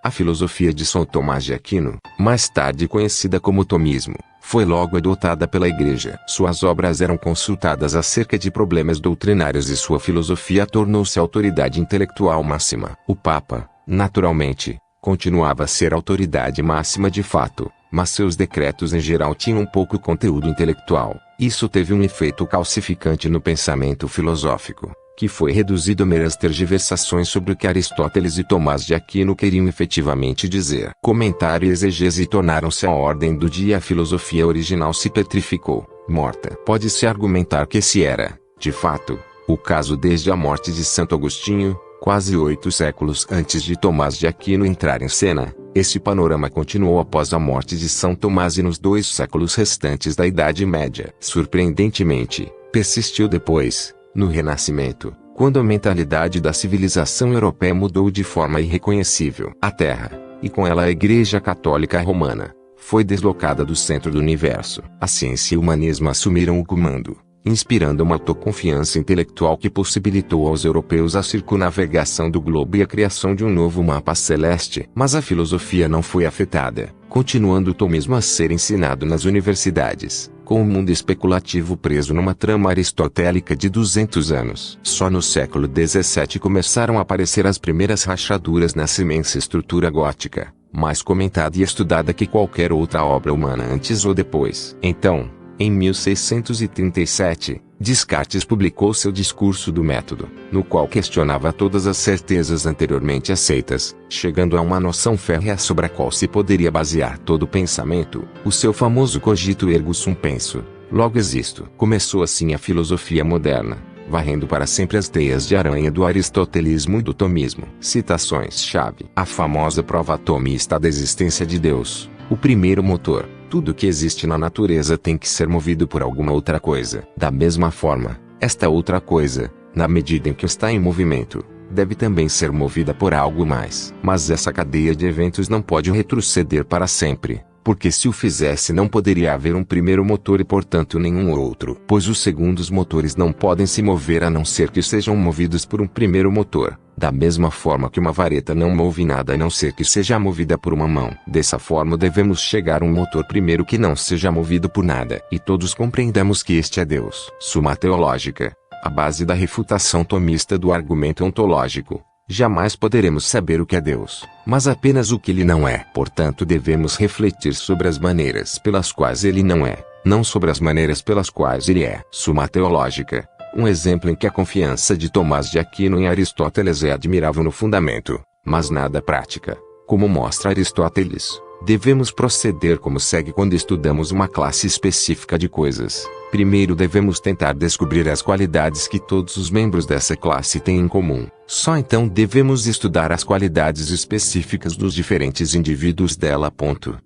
A filosofia de São Tomás de Aquino, mais tarde conhecida como tomismo, foi logo adotada pela Igreja. Suas obras eram consultadas acerca de problemas doutrinários e sua filosofia tornou-se a autoridade intelectual máxima. O Papa, naturalmente, continuava a ser a autoridade máxima de fato, mas seus decretos em geral tinham pouco conteúdo intelectual. Isso teve um efeito calcificante no pensamento filosófico, que foi reduzido a meras tergiversações sobre o que Aristóteles e Tomás de Aquino queriam efetivamente dizer. Comentário e exegese tornaram-se a ordem do dia e a filosofia original se petrificou, morta. Pode-se argumentar que esse era, de fato, o caso desde a morte de Santo Agostinho, quase 8 séculos antes de Tomás de Aquino entrar em cena. Esse panorama continuou após a morte de São Tomás e nos 2 séculos restantes da Idade Média. Surpreendentemente, persistiu depois, no Renascimento, quando a mentalidade da civilização europeia mudou de forma irreconhecível. A Terra, e com ela a Igreja Católica Romana, foi deslocada do centro do universo. A ciência e o humanismo assumiram o comando, inspirando uma autoconfiança intelectual que possibilitou aos europeus a circunnavegação do globo e a criação de um novo mapa celeste. Mas a filosofia não foi afetada, continuando o tomismo a ser ensinado nas universidades, com o mundo especulativo preso numa trama aristotélica de 200 anos. Só no século XVII começaram a aparecer as primeiras rachaduras nessa imensa estrutura gótica, mais comentada e estudada que qualquer outra obra humana antes ou depois. Então, em 1637, Descartes publicou seu Discurso do Método, no qual questionava todas as certezas anteriormente aceitas, chegando a uma noção férrea sobre a qual se poderia basear todo o pensamento, o seu famoso cogito ergo sum penso, logo existo. Começou assim a filosofia moderna, varrendo para sempre as teias de aranha do aristotelismo e do tomismo. Citações-chave: a famosa prova atomista da existência de Deus, o primeiro motor. Tudo que existe na natureza tem que ser movido por alguma outra coisa. Da mesma forma, esta outra coisa, na medida em que está em movimento, deve também ser movida por algo mais. Mas essa cadeia de eventos não pode retroceder para sempre, porque se o fizesse não poderia haver um primeiro motor e portanto nenhum outro. Pois os segundos motores não podem se mover a não ser que sejam movidos por um primeiro motor. Da mesma forma que uma vareta não move nada a não ser que seja movida por uma mão. Dessa forma devemos chegar a um motor primeiro que não seja movido por nada. E todos compreendemos que este é Deus. Suma teológica, a base da refutação tomista do argumento ontológico. Jamais poderemos saber o que é Deus, mas apenas o que ele não é. Portanto devemos refletir sobre as maneiras pelas quais ele não é, não sobre as maneiras pelas quais ele é. Suma teológica. Um exemplo em que a confiança de Tomás de Aquino em Aristóteles é admirável no fundamento, mas nada prática. Como mostra Aristóteles, devemos proceder como segue quando estudamos uma classe específica de coisas. Primeiro devemos tentar descobrir as qualidades que todos os membros dessa classe têm em comum. Só então devemos estudar as qualidades específicas dos diferentes indivíduos dela.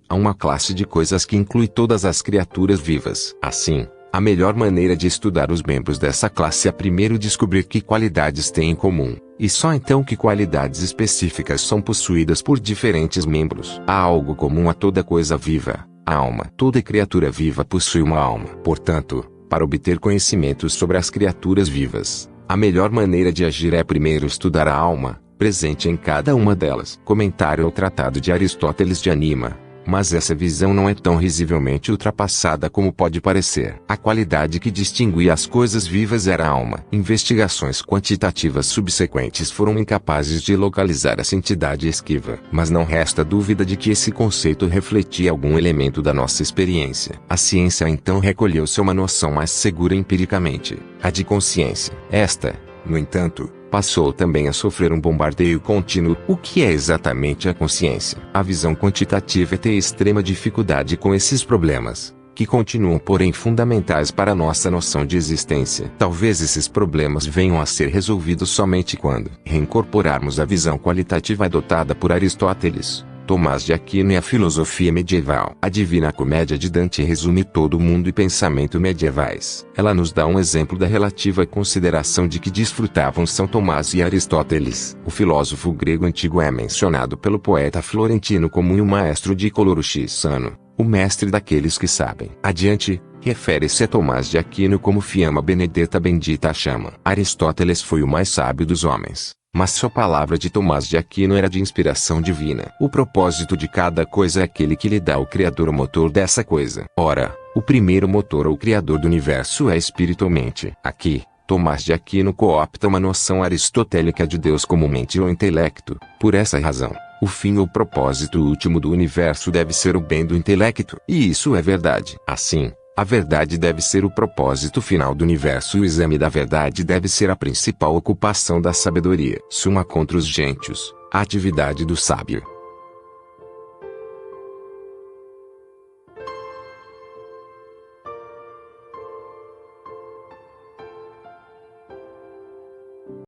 Há uma classe de coisas que inclui todas as criaturas vivas. Assim, a melhor maneira de estudar os membros dessa classe é primeiro descobrir que qualidades têm em comum, e só então que qualidades específicas são possuídas por diferentes membros. Há algo comum a toda coisa viva, a alma. Toda criatura viva possui uma alma. Portanto, para obter conhecimentos sobre as criaturas vivas, a melhor maneira de agir é primeiro estudar a alma, presente em cada uma delas. Comentário ao Tratado de Aristóteles de Anima. Mas essa visão não é tão risivelmente ultrapassada como pode parecer. A qualidade que distinguia as coisas vivas era a alma. Investigações quantitativas subsequentes foram incapazes de localizar essa entidade esquiva. Mas não resta dúvida de que esse conceito refletia algum elemento da nossa experiência. A ciência então recolheu-se a uma noção mais segura empiricamente, a de consciência. Esta, no entanto, passou também a sofrer um bombardeio contínuo. O que é exatamente a consciência? A visão quantitativa tem extrema dificuldade com esses problemas, que continuam porém fundamentais para nossa noção de existência. Talvez esses problemas venham a ser resolvidos somente quando reincorporarmos a visão qualitativa adotada por Aristóteles, Tomás de Aquino e a filosofia medieval. A Divina Comédia de Dante resume todo o mundo e pensamento medievais. Ela nos dá um exemplo da relativa consideração de que desfrutavam São Tomás e Aristóteles. O filósofo grego antigo é mencionado pelo poeta florentino como um maestro de Coloruchisano, o mestre daqueles que sabem. Adiante, refere-se a Tomás de Aquino como Fiamma Benedetta bendita a chama. Aristóteles foi o mais sábio dos homens, mas sua palavra de Tomás de Aquino era de inspiração divina. O propósito de cada coisa é aquele que lhe dá o Criador o motor dessa coisa. Ora, o primeiro motor ou Criador do universo é espiritualmente. Aqui, Tomás de Aquino coopta uma noção aristotélica de Deus como mente ou intelecto. Por essa razão, o fim ou propósito último do universo deve ser o bem do intelecto. E isso é verdade. Assim, a verdade deve ser o propósito final do universo e o exame da verdade deve ser a principal ocupação da sabedoria. Summa contra os gentios, a atividade do sábio.